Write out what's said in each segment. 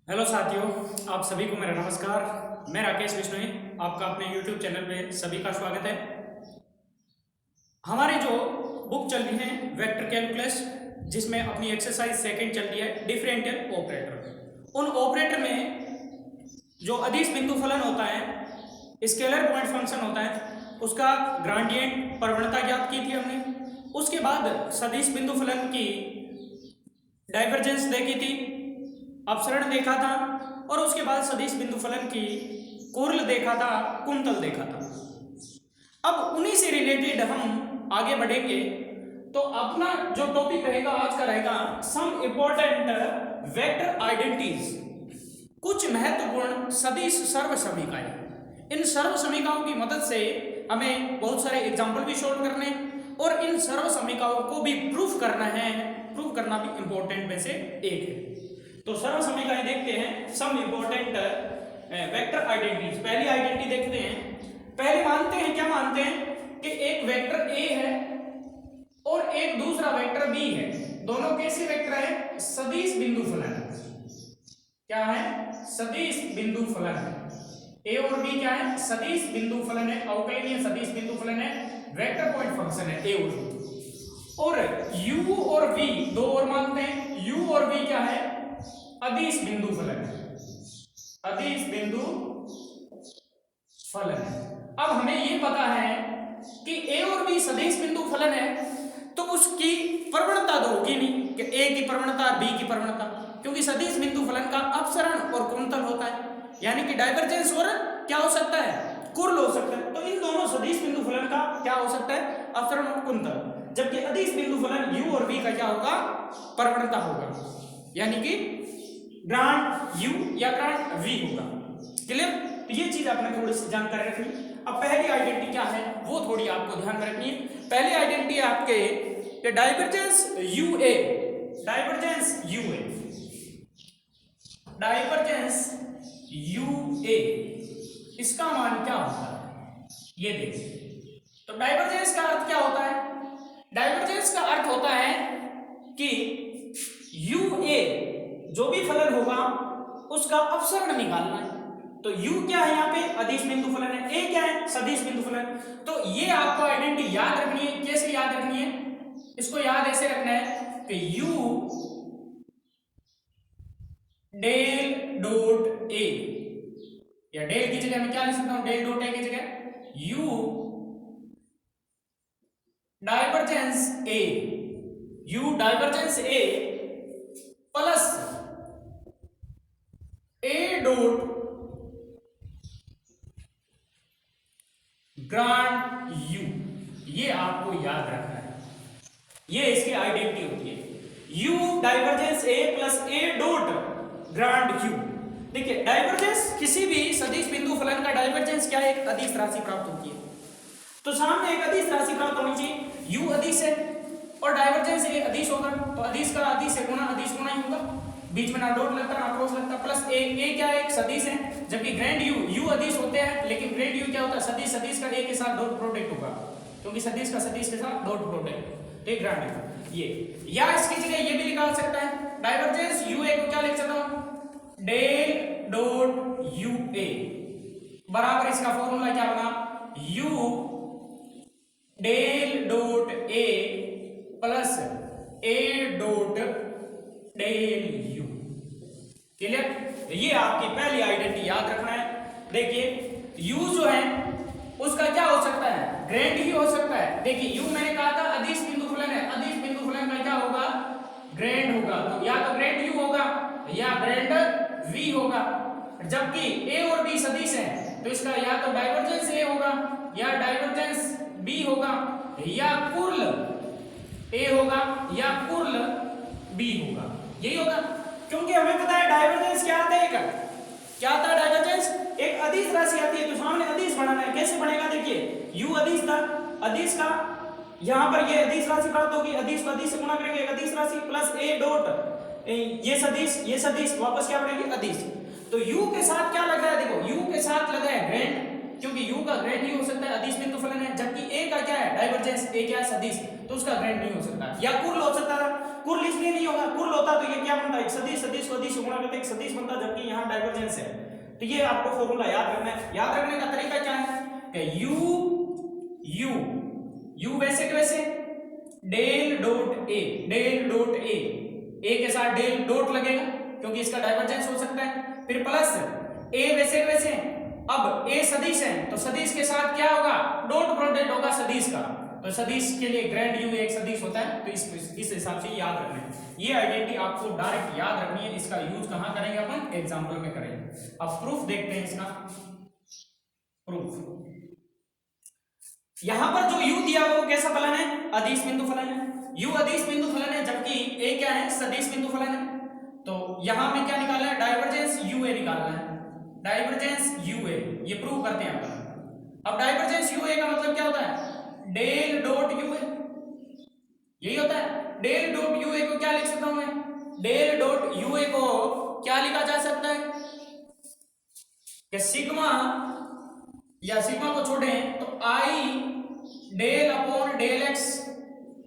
Hello साथियों, आप सभी को मेरा नमस्कार। मैं राकेश बिश्नोई, आपका अपने YouTube चैनल पे सभी का स्वागत है। हमारी जो बुक चल रही है वेक्टर कैलकुलस, जिसमें अपनी एक्सरसाइज सेकंड चल रही है डिफरेंशियल ऑपरेटर। उन ऑपरेटर में जो अदिश बिंदु फलन होता है, स्केलर पॉइंट फंक्शन होता है, उसका ग्राडियंट प्रवणता ज्ञात की थी हमने। उसके बाद सदिश बिंदु फलन की डाइवर्जेंस देखी थी, अपसरण देखा था, और उसके बाद सदिश बिंदु फलन की कुर्ल देखा था, कुंतल देखा था। अब उन्हीं से रिलेटेड हम आगे बढ़ेंगे। तो अपना जो टॉपिक रहेगा आज का रहेगा सम इंपॉर्टेंट वेक्टर आइडेंटिटीज, कुछ महत्वपूर्ण सदिश सर्व समीकरण। इन सर्व समीकरणों की मदद से हमें बहुत सारे एग्जाम्पल भी सॉल्व करने और इन सर्व समीकरणों को भी प्रूफ करना है। प्रूफ करना भी इंपॉर्टेंट में से एक है। तो सर्व समीकरण देखते हैं, सम इंपॉर्टेंट वेक्टर आइडेंटिटीज। पहली आइडेंटिटी देखते हैं। पहले मानते हैं, क्या मानते हैं कि एक वेक्टर ए है और एक दूसरा वेक्टर बी है। दोनों कैसे वेक्टर है? सदिश बिंदु फलन। क्या है? सदिश बिंदु फलन है। ए और बी क्या है? सदिश बिंदु फलन है, अवकलनीय सदिश बिंदु फलन है, वेक्टर पॉइंट फंक्शन है ए और बी। और u और v दो और मानते हैं। u और v क्या है? अदिश बिंदु फलन है, अदिश बिंदु फलन है। अब हमें ये पता है कि a और b सदिश बिंदु फलन है, तो उसकी प्रवणता तो होगी नहीं कि a की प्रवणता और b की प्रवणता, क्योंकि सदिश बिंदु फलन का अपसरण और कुंतल होता है, यानी कि डाइवर्जेंस और क्या हो सकता है? कुर्ल हो सकता है। तो इन दोनों सदिश बिंदु फलन का क्या हो सकता है? अपसरण और कुंतल। जबकि अदिश बिंदु फलन u और v का क्या होगा? प्रवणता होगा, यानी कि ग्रांड u या ग्रांड v होगा। क्लियर? तो ये चीज आपने थोड़ी सी जानकारी रखनी। अब पहली आइडेंटिटी क्या है वो थोड़ी आपको ध्यान में रखनी है। पहली आइडेंटिटी है आपके divergence ua, divergence ua, divergence ua, इसका मान क्या होता है ये देखिए। तो डाइवर्जेंस का अर्थ क्या होता है? डाइवर्जेंस का अर्थ होता है कि ua जो भी फलन होगा उसका अपसरण निकालना है। तो u क्या है? यहाँ पे अदिश बिंदु फलन है, a क्या है? सदिश बिंदु फलन। तो ये आपको आइडेंटिटी याद रखनी है। कैसे याद रखनी है? इसको याद ऐसे रखना है कि u डेल डॉट a, या डेल की जगह मैं क्या लिख सकता हूं? डेल डॉट a की जगह u divergence a, u divergence a plus a dot grand u, ये आपको याद रखना है। ये इसकी आइडेंटिटी होती है, u divergence a plus a dot grand u। देखिए डाइवर्जेंस, किसी भी सदिश बिंदु फलन का डाइवर्जेंस क्या है? एक अदिश राशि प्राप्त होती है। तो सामने एक अदिश राशि प्राप्त होनी चाहिए, u अदिश है और डाइवर्जेंस a अदिश होगा, तो अदिश का अदिश है गुना अदिश गुना ही होगा, बीच में ना डॉट लगता ना क्रॉस लगता। प्लस a क्या है? एक सदिश है, जबकि ग्रैंड u अदिश होते हैं, लेकिन ग्रैंड u क्या होता है? सदिश, सदिश का a के साथ डॉट प्रोडक्ट होगा, क्योंकि सदिश का सदिश के साथ डॉट प्रोडक्ट, तो ग्रैंड u ये। या इसकी जगह ये भी निकाल सकता है, डाइवर्जेंस ua को क्या लिख सकता हूं? डेल डॉट ua बराबर इसका फॉर्मूला क्या होगा? u del dot a plus a dot del u। Clear? ये आपकी पहली आइडेंटिटी याद रखना है। देखिए u जो है उसका क्या हो सकता है? ग्रैंड ही हो सकता है। देखिए u मैंने कहा था अदिश बिंदु फलन है, अदिश बिंदु फलन का क्या होगा? ग्रैंड होगा, तो या तो ग्रैंड u होगा या ग्रैंड v होगा। जबकि a और b सदिश है, तो इसका या तो डाइवर्जेंस a होगा या डाइवर्जेंस b होगा, या कुर्ल a होगा या कुर्ल b होगा, यही होगा। क्योंकि हमें पता है डाइवर्जेंस क्या आता है? क्या आता है डाइवर्जेंस? एक अदिश राशि आती है, तो सामने अदिश बनाना है। कैसे बनेगा? देखिए u अदिश था, अदिश का यहां पर ये अदिश राशि प्राप्त होगी, अदिश को अदिश से गुणा करेंगे, एक अदिश राशि प्लस a डॉट ये सदिश वापस क्या बनेगी? अदिश। तो u के साथ क्या लग रहा है? देखो u के साथ लगा है ग्रैंड, क्योंकि u का ग्रैंड नहीं हो सकता है, अदिश बिंदु फलन है। जबकि a का क्या है? डाइवर्जेंस, a क्या है? सदिश, तो उसका ग्रैंड नहीं हो सकता, या कुर्ल हो सकता है। कुल इसलिए नहीं होगा, कुल होता तो ये क्या बनता है, एक सदिश, सदिश को सदिश से गुणा करते एक सदिश बनता, जबकि यहाँ डाइवर्जेंस है। तो ये आपको फॉर्मूला याद रखना है। याद रखने का तरीका क्या है कि यू वैसे के वैसे del dot A, del dot A के साथ डेल डॉट लगेगा क्योंकि इसका डाइवर्जेंस हो सकता है, फिर प्लस ए वैसे के वैसे, अब ए सदिश है तो सदिश के साथ क्या होगा, डॉट प्रोडक्ट होगा सदिश का, तो सदिश के लिए ग्रैंड यू एक सदिश होता है, तो इस हिसाब से याद रखना है। ये आइडेंटिटी आपको डायरेक्ट याद रखनी है। इसका यूज कहां करेंगे अपन, एग्जांपल में करेंगे। अब प्रूफ देखते हैं इसका। प्रूफ यहां पर जो u दिया हुआ वो कैसा फलन है, अदिश बिंदु फलन है। u अदिश बिंदु फलन है जबकि a क्या है, सदिश बिंदु फलन है। तो यहां में क्या निकालना है, डाइवर्जेंस ua निकालना है, डाइवर्जेंस ua, ये प्रूव करते हैं अपन। अब डाइवर्जेंस ua का मतलब क्या होता है, डेल डॉट ua, यही होता है। डेल डॉट ua को क्या लिख सकता हूं मैं, डेल डॉट ua को क्या लिखा जा सकता है कि सिग्मा, या सिग्मा को छोड़ें तो i del upon del x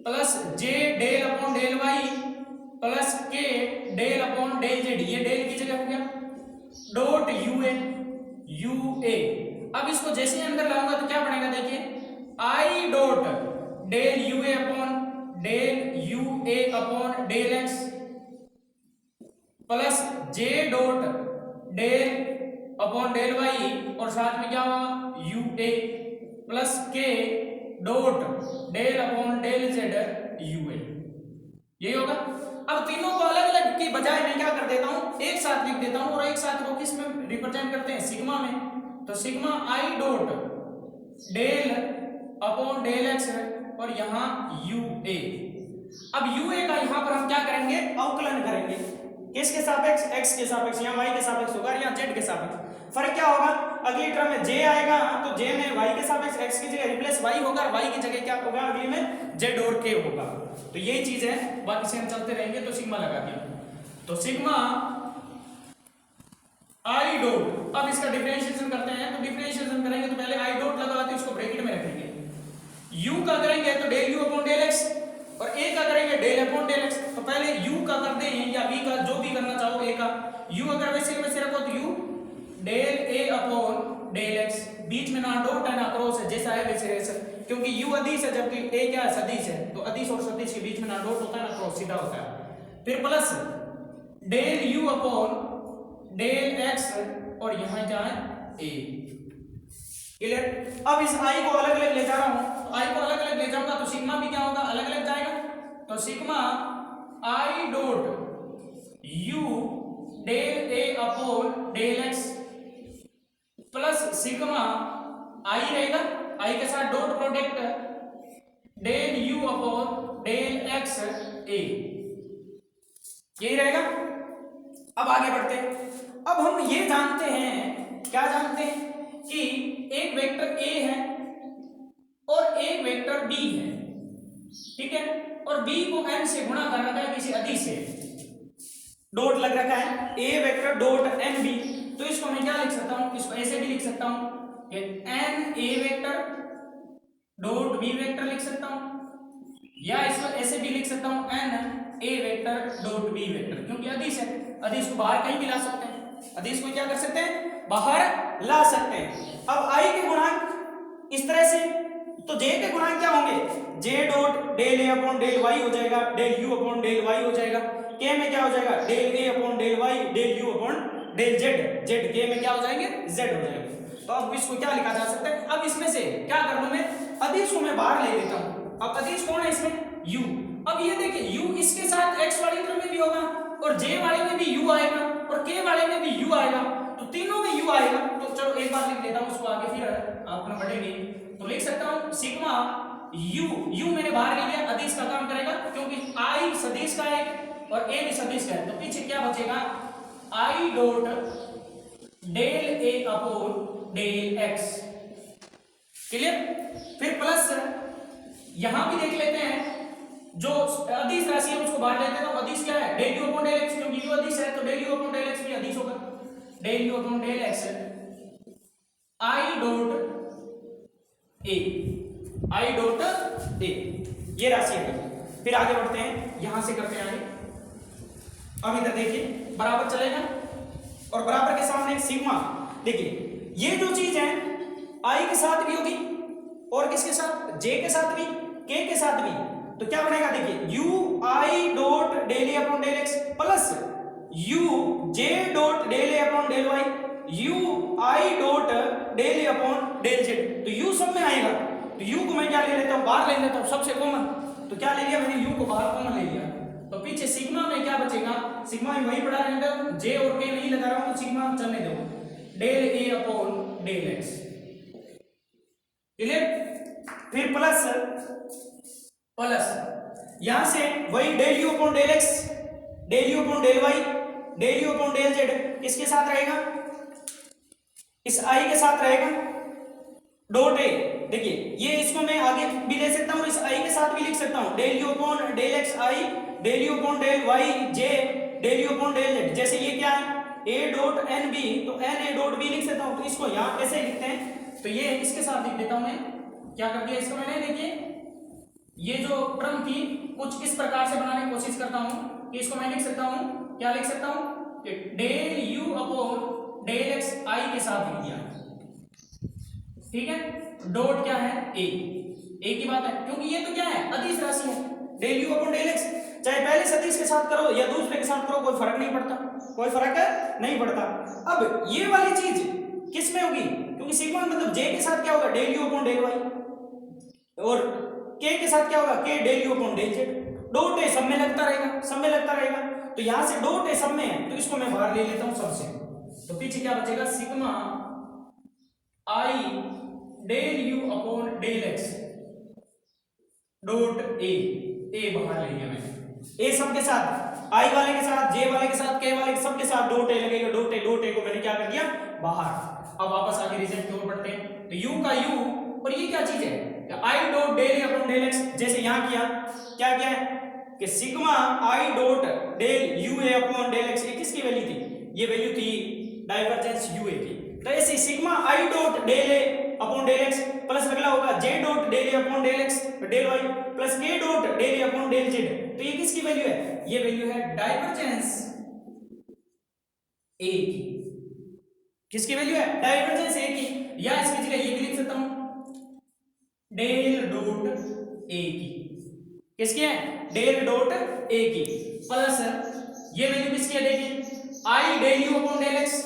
plus J del upon del Y plus के डेल अपॉन डेल जेड, ये डेल की जगह हो गया, डॉट यू ए। अब इसको जैसे अंदर लाऊंगा तो क्या बनेगा, देखिए i dot del U A upon del U A upon del x plus J dot del upon del Y, और साथ में क्या हुआ यू ए प्लस के dot del upon del z u a, यही होगा। अब तीनों को अलग अलग की बजाय मैं क्या कर देता हूं, एक साथ लिख देता हूं, और एक साथ को किस में रिप्रेजेंट करते हैं, सिग्मा में। तो सिग्मा आई dot del upon del X है, और यहां यू ए। अब यू ए का यहां पर हम क्या करेंगे, अवकलन करेंगे, किसके सापेक्ष, x के सापेक्ष, या y के सापेक्ष होगा, या z के सापेक्ष। फर्क क्या होगा, अगली टर्म में j आएगा तो j में y के सापेक्ष x की जगह रिप्लेस y होगा, और y की जगह क्या होगा अगली में z और k होगा। तो यही चीज है, बाकी से हम चलते रहेंगे। तो सिग्मा लगा दिया, तो सिग्मा i डॉट, अब इसका डिफरेंशिएशन करते हैं। तो डिफरेंशिएशन करेंगे तो पहले i डॉट लगाते हैं, उसको ब्रैकेट में रखेंगे, u का करेंगे तो del u upon del x, और a का करेंगे डेल अपॉन डेल x। तो पहले u का करते हैं, या v का, जो भी करना चाहो, a का। u अगर वैसे वैसे रखो तो u del a upon del x, बीच में ना डॉट है ना क्रॉस है, जैसा है वैसे वैसे, क्योंकि u अदिश है जबकि a क्या है, सदिश है, तो अदिश और सदिश के बीच में ना डॉट होता है ना क्रॉस, सीधा होता है। फिर plus del u upon del x, और यहां क्या है a। क्लियर। अब इस i को अलग अलग ले जा रहा हूं, तो i को अलग अलग ले जाऊंगा तो सिग्मा भी क्या होगा, अलग अलग जाएगा। तो sigma i dot u del a upon del x plus sigma i रहेगा, i के साथ dot product del u upon del x a, यही रहेगा। अब आगे बढ़ते हैं। अब हम ये जानते हैं, क्या जानते हैं कि एक वेक्टर a है और एक वेक्टर b है, ठीक है, और b को n से गुणा कर रखा है किसी अदिश से, डॉट लग रखा है a vector dot n b। तो इसको मैं क्या लिख सकता हूं, इसको ऐसे भी लिख सकता हूं कि n a vector dot b vector लिख सकता हूं, या इसको ऐसे भी लिख सकता हूं n a vector dot b vector, क्योंकि अदिश है, अदिश को बाहर कहीं भी ला सकते हैं, अदिश को क्या कर सकते हैं, बाहर ला सकते हैं। अब i के गुणांक इस तरह से, तो j के गुणांक क्या होंगे, j dot del a upon del y हो जाएगा, del u upon del y हो जाएगा, k में क्या हो जाएगा, del a upon del y, del u upon del z, z k में क्या हो जाएंगे, z हो जाएंगे। तो अब इसको क्या लिखा जा सकता है, अब इसमें से क्या कर लूं मैं, अदिश को मैं बाहर ले लेता हूं। अब अदिश कौन है इसमें, u। अब ये देखिए u इसके साथ x वाली टर्म में भी होगा, और j वाले में भी u आएगा, और k वाले में भी u आएगा, तो तीनों में u आएगा। तो चलो एक बार लिख देता हूं, उसको आगे फिर अपना बढ़ेंगे। तो लिख सकता हूं सिग्मा u मैंने बाहर ले लिया, अदिश का काम करेगा, क्योंकि i सदिश का है और a भी सदिश का है, तो पीछे क्या बचेगा, i dot del a upon del x। Clear. फिर प्लस यहां भी देख लेते हैं, जो अदिश राशि है उसको बाहर लेते हैं, तो अदिश क्या है, del u upon del x, क्योंकि u अदिश है तो del u upon del x भी अदिश होगा, del u upon del x i dot a, i dot a, ये राशि है। फिर आगे बढ़ते हैं, यहां से करते हैं आगे। अब इधर देखिए, बराबर चलेगा और बराबर के सामने सिग्मा। देखिए ये जो चीज है आई के साथ भी होगी और किसके साथ, जे के साथ भी, के साथ भी। तो क्या बनेगा, देखिए U I dot del A upon del x plus U J dot del A upon del Y U I dot del A upon del Z. तो यू सब में आएगा, तो यू को मैं क्या ले लेता हूं, बाहर ले लेता हूं, सबसे कॉमन। तो क्या ले लिया मैंने, यू को बाहर कॉमन ले लिया। तो पीछे सिग्मा में क्या बचेगा, सिग्मा में वही पड़ा रहेगा, जे और के नहीं लगा रहा हूं तो सिग्मा चलने दो, डेल ए अपॉन डेल एक्स। क्लियर। फिर प्लस यहां से वही del you upon del x, del you upon del Y, del you upon del Z किसके साथ रहेगा, इस आई के साथ रहेगा, डॉट ए। देखिए ये इसको मैं आगे भी ले सकता हूं, इस आई के साथ भी लिख सकता हूं, del you upon del x I, del you upon del Y J, del you upon del Z. जैसे ये क्या है, ए डॉट एन बी, तो एन ए डॉट बी लिख सकता हूं। तो इसको यहां कैसे लिखते हैं, तो ये इसके साथ लिख देता हूं मैं। क्या कर दिया इसको मैंने, देखिए ये जो टर्म थी कुछ इस प्रकार से बनाने की कोशिश करता हूं कि इसको मैं लिख सकता हूं, क्या लिख सकता हूं कि del you upon del x i के साथ लिख दिया, ठीक है। डॉट क्या है, ए की बात है, क्योंकि ये तो क्या है, अदिश राशि है। Del you upon del X चाहे पहले सदिश के साथ करो या दूसरे के साथ करो, कोई फर्क नहीं पड़ता, कोई फर्क नहीं पड़ता। अब ये वाली चीज किस में होगी, क्योंकि सिग्मा मतलब जे के साथ क्या होगा, del you upon del Y, और के साथ क्या होगा, K del you upon del Z. Dot A सब में लगता रहेगा, सब में लगता रहेगा। तो यहां से डॉट ए सब में है, तो इसको मैं बाहर ले लेता हूं सबसे। तो पीछे क्या बचेगा, sigma I del you upon del x dot A बाहर ले लिया मैंने। ए सब के साथ, आई वाले के साथ, जे वाले के साथ, के वाले के सब के साथ डॉट ए लगेगा, डॉट ए को मैंने क्या कर दिया, बाहर। अब वापस आगे रिजल्ट की ओर बढ़ते हैं। तो यू का यू, और ये क्या चीज है, I dot del A upon del X. जैसे यहां किया, क्या किया है कि sigma I dot del U A upon del x, ये किसकी वैल्यू थी, ये वैल्यू थी डाइवर्जेंस यू ए की। तो ऐसे सिग्मा आई डॉट डेल ए अपॉन डेल एक्स प्लस अगला होगा जे डॉट डेल ए upon del x del Y plus के डॉट डेल ए अपॉन डेल जेड। तो ये किसकी वैल्यू है, ये वैल्यू है डाइवर्जेंस ए की। किसकी वैल्यू है, डाइवर्जेंस ए की। या इसकी जगह ये भी लिख सकता हूं, डेल डॉट ए की। किसकी है, डेल डॉट ए की, प्लस ये वैल्यू किसकी है, देखिए i del you upon del x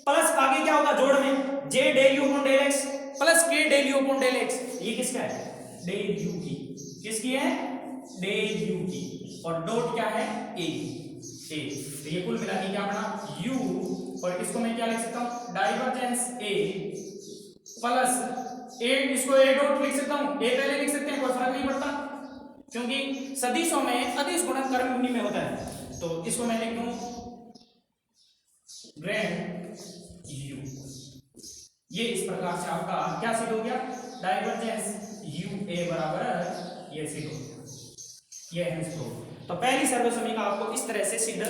plus आगे क्या होगा जोड़ में, j del you upon del x plus के del you upon del x. ये किसका है, डेल यू की। किसकी है, डेल यू की। और डॉट क्या है, ए। तो ये कुल मिला के क्या बना, यू, और इसको मैं क्या लिख सकता हूं, डाइवर्जेंस ए प्लस ए, इसको ए डॉट लिख सकता हूं, ए पहले लिख सकते हैं, कोई फर्क नहीं पड़ता, क्योंकि सदिशों में अदिश गुणन कर्म यूनि में होता है। तो इसको मैं लिख दूं ग्रेड यू। ये इस प्रकार से आपका क्या सिद्ध हो गया, डाइवर्जेंस यू ए बराबर ये सिद्ध हो गया, ये है इसको। तो पहली सर्वसमीका आपको इस तरह से सिद्ध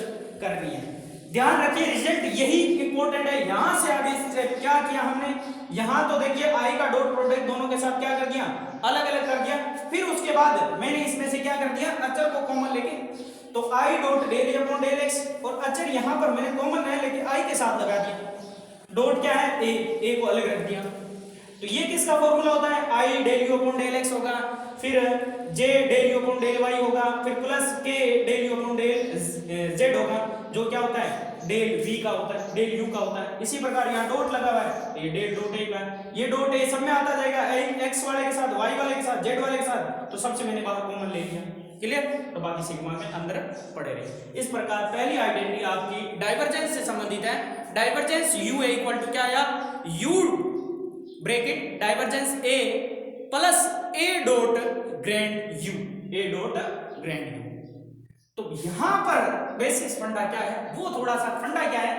करनी है। ध्यान रखिए रिजल्ट यही इंपॉर्टेंट है। यहां से आगे क्या किया हमने, यहां तो देखिए आई का डॉट प्रोडक्ट दोनों के साथ क्या कर दिया, अलग अलग कर दिया। फिर उसके बाद मैंने इसमें से क्या कर दिया, अचर को कॉमन लेके, तो I dot del upon del x, और अचर यहां पर मैंने कॉमन नहीं लेके आई के साथ लगा दिया। डॉट क्या है, ए को अलग रख दिया। तो ये किसका फॉर्मूला होता है, आई del you upon del x होगा, फिर j del you upon del y होगा, फिर प्लस के del you upon del z होगा, जो क्या होता है डेल वी का होता है, डेल यू का होता है। इसी प्रकार यहाँ डॉट लगा हुआ है, ये डेल डॉट ए का है। ये डॉट ए सब में आता जाएगा, एक्स वाले के साथ, वाई वाले के साथ, जेड वाले के साथ। तो सबसे मैंने बाहर कॉमन ले लिया, क्लियर। तो बाकी सिग्मा में अंदर पड़े रहे। इस प्रकार पहली आइडेंटिटी आपकी डाइवर्जेंस से संबंधित है। Divergence U A equal to क्या आया, U bracket divergence A plus A dot grand U, A dot grand U. तो यहां पर बेसिस फंडा क्या है, वो थोड़ा सा फंडा क्या है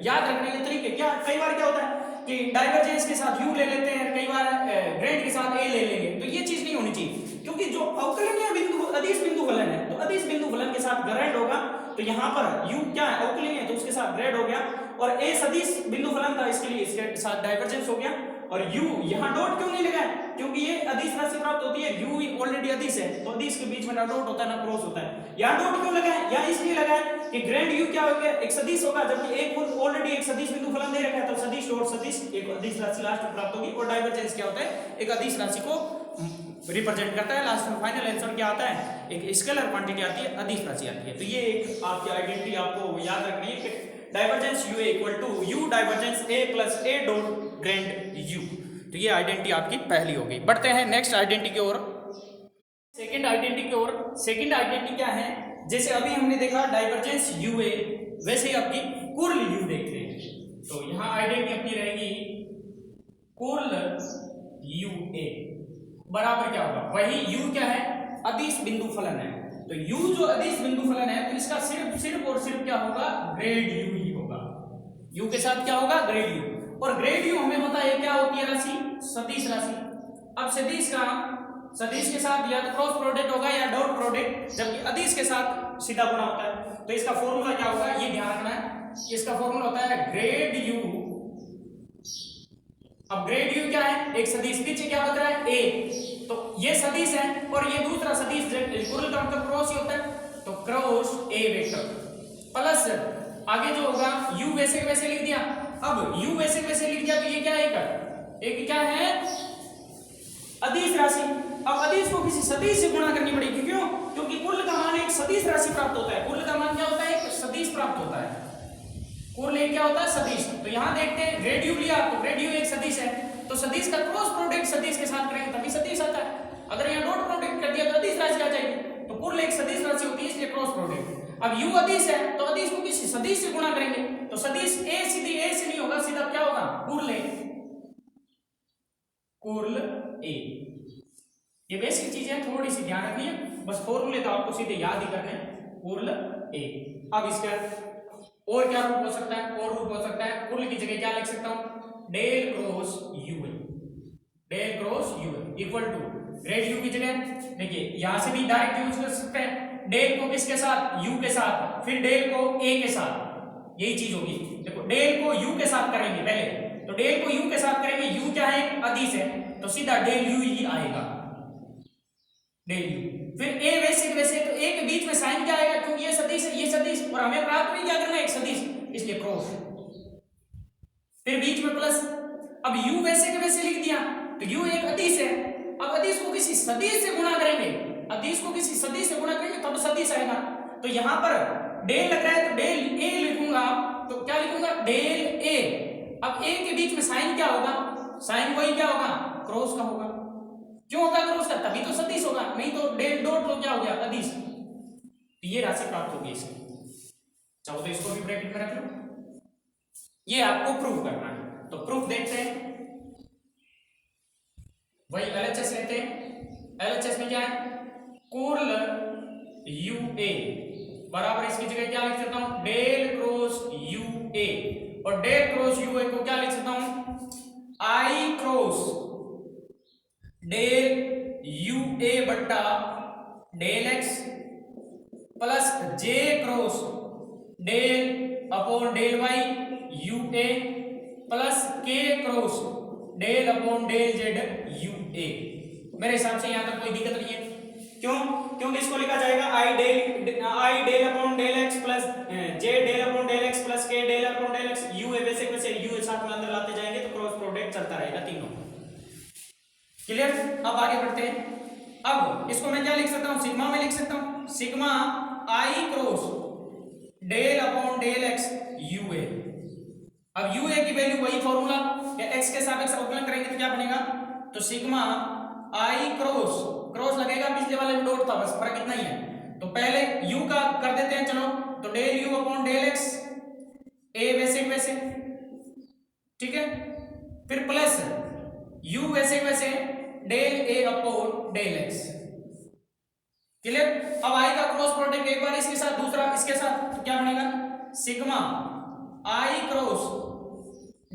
याद रखने के तरीके क्या, कई बार क्या होता है कि डाइवर्जेंस के साथ यू ले लेते हैं, कई बार ग्रेड के साथ ए ले लेंगे। तो ये चीज नहीं होनी चाहिए, क्योंकि जो अवकलनीय बिंदु अदिश बिंदु फलन है, तो अदिश बिंदु फलन के साथ ग्रेड होगा। तो यहाँ पर यू क्या है, अवकलनीय है, तो उसके साथ ग्रेड हो गया, और ए सदिश बिंदु फलन था, इसके लिए इसके साथ डाइवर्जेंस हो गया। और यू यहाँ डॉट क्यों नहीं लगा है, क्योंकि ये अदिश राशि प्राप्त होती है, u ऑलरेडी अदिश है तो अदिश के बीच में ना डॉट होता है ना क्रॉस होता है। यहाँ डॉट क्यों लगाए, यहाँ इसलिए लगाए कि ग्रैंड u क्या हो गया, एक सदिश होगा, जबकि एक ऑलरेडी एक सदिश बिंदु फलन दे रखा है तो सदिश डॉट सदिश एक अदिश राशि लास्ट में प्राप्त होगी। और डाइवर्जेंस क्या होता है, एक अदिश राशि को रिप्रेजेंट करता है। लास्ट में फाइनल आंसर क्या आता है, एक स्केलर क्वांटिटी आती है, अदिश राशि आती है। तो ये एक आपकी आइडेंटिटी आपको याद रखनी है कि divergence u equal to u divergence a plus a dot grand u। तो ये आइडेंटिटी आपकी पहली हो गई। बढ़ते हैं नेक्स्ट आइडेंटिटी की ओर, सेकंड आइडेंटिटी की ओर। सेकंड आइडेंटिटी क्या है, जैसे अभी हमने देखा डाइवर्जेंस ua, वैसे ही आपकी कुर्ल u देखते हैं। तो यहाँ आइडेंटिटी अपनी रहेगी कुर्ल ua बराबर क्या होगा, वही u क्या है, अदिश बिंदु फलन है। तो u जो अदिश बिंदु फलन है तो इसका सिर्फ और सिर्फ क्या होगा, ग्रेड u ही होगा। u के साथ क्या होगा, ग्रेड u। और ग्रेड u हमें पता है क्या होती है राशि, सदिश राशि। अब सदिश का सदिश के साथ या तो क्रॉस प्रोडक्ट होगा या डॉट प्रोडक्ट, जबकि अदिश के साथ सीधा गुणा होता है। तो इसका फॉर्मूला क्या होगा, ये ध्यान रखना है, इसका फॉर्मूला होता है ग्रेड u। अब ग्रेड u क्या है, एक सदिश, पीछे क्या बच रहा है, a, तो ये सदिश है और ये दूसरा सदिश कुर्ल का मतलब क्रॉस ही होता है, तो क्रॉस a वेक्टर प्लस आगे जो होगा u वैसे वैसे लिख दिया। अब u वैसे वैसे लिख दिया तो ये क्या है, एक क्या है, अदिश राशि। अब अदिश को किसी सदिश से गुणा करनी पड़ेगी, क्यों, क्योंकि कुल का मान एक सदिश राशि प्राप्त होता है। कुल का मान क्या होता है, एक सदिश प्राप्त होता है। कुल एक क्या होता है, सदिश। तो यहां देखते हैं ग्रेड u लिया तो ग्रेड u एक सदिश है, तो सदिश का क्रॉस प्रोडक्ट सदिश के साथ करेंगे तभी सदिश आता है। अगर यहाँ डॉट प्रोडक्ट कर दिया तो अदिश राशि आ जाएगी। तो कुल एक सदिश राशि होती है, इसलिए क्रॉस प्रोडक्ट। अब u अदिश है तो अदिश को किसी सदिश से गुणा करेंगे, तो सदिश a सीधी a से नहीं होगा, सीधा क्या होगा, कुर्ल a। कुर्ल a, ये बेसिक चीजें थोड़ी सी ध्यान रखनी है, बस फॉर्मूले तो आपको सीधे याद ही करने, कुर्ल a। अब इसका और क्या रूप हो सकता है, और रूप हो सकता है, कुर्ल की जगह क्या लिख सकता हूं, del cross ua, del cross ua equal to grad u की जगह देखिए यहां से भी डायरेक्ट यूज कर सकते हैं, डेल को किसके साथ, u के साथ, फिर डेल को a के साथ, यही चीज होगी। देखो डेल को u के साथ करेंगे पहले, तो डेल को u के साथ करेंगे, u क्या है, अदिश है, तो सीधा डेल u ही आएगा, डेल u। फिर a वैसे वैसे, तो a के बीच में साइन क्या आएगा, क्योंकि ये सदिश है, ये सदिश, और हमें प्राप्त भी क्या करना है, एक सदिश, इसलिए क्रॉस, फिर बीच में प्लस। अब u वैसे के वैसे लिख दिया तो u एक अदिश है। अब अदिश को किसी सदिश से गुणा करेंगे, अदिश को किसी सदिश से गुणा करेंगे तब सदिश आएगा। तो यहां पर डेल लग रहा है तो डेल a लिखूंगा, तो क्या लिखूंगा, डेल a। अब a के बीच में साइन क्या होगा, साइन वही क्या होगा, क्रॉस का होगा। क्यों होगा क्रॉस का, तभी तो सदिश होगा, नहीं तो डेल डॉट तो क्या हो गया, अदिश। तो ये राशि प्राप्त होगी इसकी। चाहो तो इसको भी ब्रैकेट में रख लो, ये आपको प्रूफ करना है। तो प्रूफ देखते हैं, वही LHS लेते हैं। LHS में क्या है, कुर्ल ua बराबर इसकी जगह क्या लिख सकता हूं, डेल क्रॉस ua, और डेल क्रॉस ua को क्या लिख सकता हूं, i क्रॉस डेल ua बट्टा del x plus j cross del upon del y ua plus k cross del upon del z ua। मेरे हिसाब से यहां तक कोई दिक्कत नहीं है, क्यों, क्योंकि इसको लिखा जाएगा i del upon del x plus j del upon del x plus k del upon del x ua वैसे वैसे u साथ में अंदर लाते जाएंगे तो क्रॉस प्रोडक्ट चलता रहेगा तीनों। क्लियर। अब आगे बढ़ते हैं। अब इसको मैं क्या लिख सकता हूं, सिग्मा में लिख सकता हूं, sigma i cross del upon del x ua। अब ua की वैल्यू वही फॉर्मूला, x के सापेक्ष अवकलन करेंगे तो क्या बनेगा, तो सिग्मा i क्रॉस लगेगा, पिछले वाले में डॉट था, बस फर्क इतना ही है। तो पहले u का कर देते हैं, चलो, तो del u upon del x a वैसे वैसे, ठीक है, फिर प्लस u वैसे वैसे del a upon del x। Clear. अब i का क्रॉस प्रोडक्ट एक बार इसके साथ, दूसरा इसके साथ, तो क्या बनेगा, sigma i cross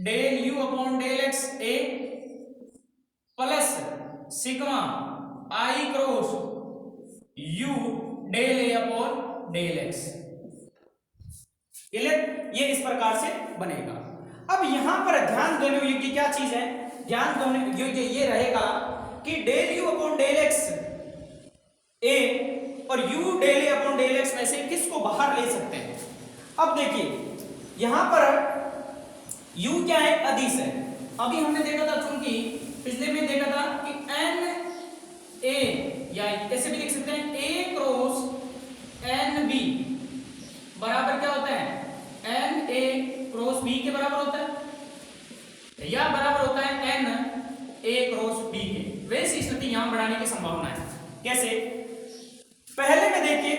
del u upon del x a plus sigma i cross u del a upon del x। Clear. ये इस प्रकार से बनेगा। अब यहां पर ध्यान देने योग्य क्या चीज है, ध्यान देने योग्य ये रहेगा कि del you upon del x a और यू डेल ए अपॉन डेल एक्स में से किसको बाहर ले सकते हैं। अब देखिए यहां पर u क्या है, अदिश है। अभी हमने देखा था, चूंकि पिछले में देखा था कि n a या ऐसे भी लिख सकते हैं a क्रॉस n b बराबर क्या होता है, n a क्रॉस b के बराबर होता है या बराबर होता है n a क्रॉस b के। वैसी स्थिति यहां बढ़ाने की संभावना है। कैसे, पहले में देखिए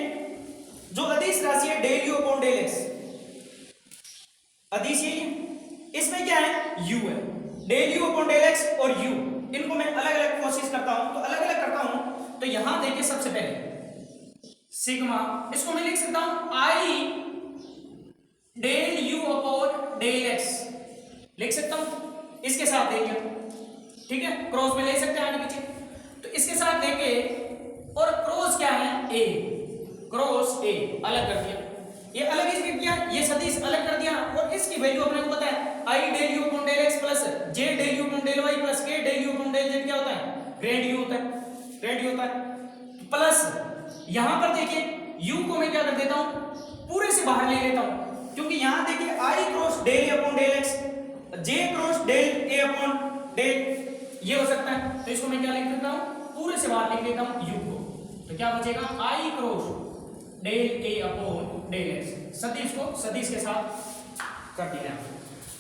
जो अदिश राशि है del you upon del X, अदिश यही है, इसमें क्या है u है, del you upon del x और u, इनको मैं अलग अलग कोशिश करता हूं तो अलग अलग करता हूं। तो यहां देखिए सबसे पहले सिग्मा, इसको मैं लिख सकता हूं i del you upon del X लिख सकता हूं, इसके साथ देखिए, ठीक है, क्रॉस में ले सकते हैं आगे पीछे। तो इसके साथ देखिए, और क्रॉस क्या है a, क्रॉस a अलग कर दिया, ये अलग इसमें किया, ये सदिश अलग कर दिया, और इसकी वैल्यू अपने को पता है i del you upon del x plus j del you upon del y plus k del you upon del z क्या होता है, ग्रेड u होता है, ग्रेड u होता है। प्लस यहां पर देखिए u को मैं क्या कर देता हूं, पूरे से बाहर ले लेता हूं, क्योंकि यहां देखिए i cross del a upon del x, j cross del a upon del ये हो सकता है। तो इसको मैं क्या लिख देता हूं, पूरे से बाहर लिख देता हूं u को, तो क्या बचेगा i cross del a upon del x, सदिश को सदिश के साथ कर दिया।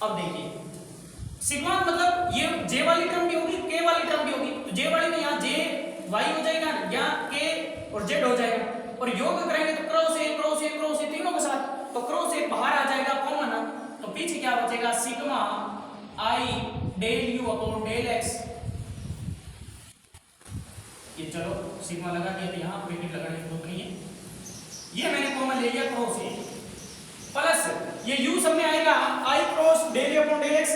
अब देखिए सिग्मा मतलब ये j वाली टर्म भी होगी, k वाली टर्म भी होगी, तो j वाली में यहाँ j y हो जाएगा या k और z हो जाएगा, और योग करेंगे तो cross a cross a cross a तीनों के साथ, तो क्रॉस a बाहर आ जाएगा कॉमन, तो पीछे क्या बचेगा sigma i del u upon del x। ये चलो सिग्मा लगा दिया, तो यहाँ ब्रैकेट लगाने की जरूरत नहीं है, ये मैंने कॉमन ले लिया क्रॉस a प्लस ये u सब में आएगा i cross del upon del x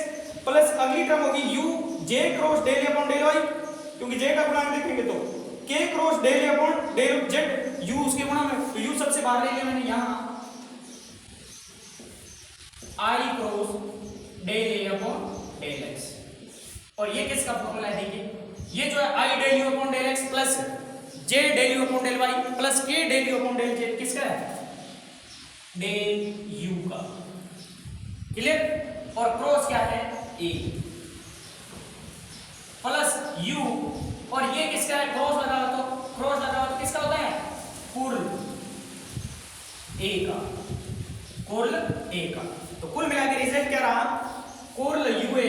plus अगली टर्म होगी u j cross del upon del y, क्योंकि j का गुणांक देखेंगे तो k cross del upon del z, u उसके गुणा में, तो u सबसे बाहर ले लिया मैंने यहाँ i cross del upon del x, और ये किसका फॉर्मूला है देखिए, ये जो है i del u upon del x plus j del u upon del y plus k del u upon del z, किसका है, डेल u का, क्लियर। और क्रॉस क्या है a प्लस u, और ये किसका है, क्रॉस लगा हुआ, तो क्रॉस लगा हुआ तो किसका होता है, कुल a का, कुल a का। तो कुल मिला के रिजल्ट क्या रहा, कुल ua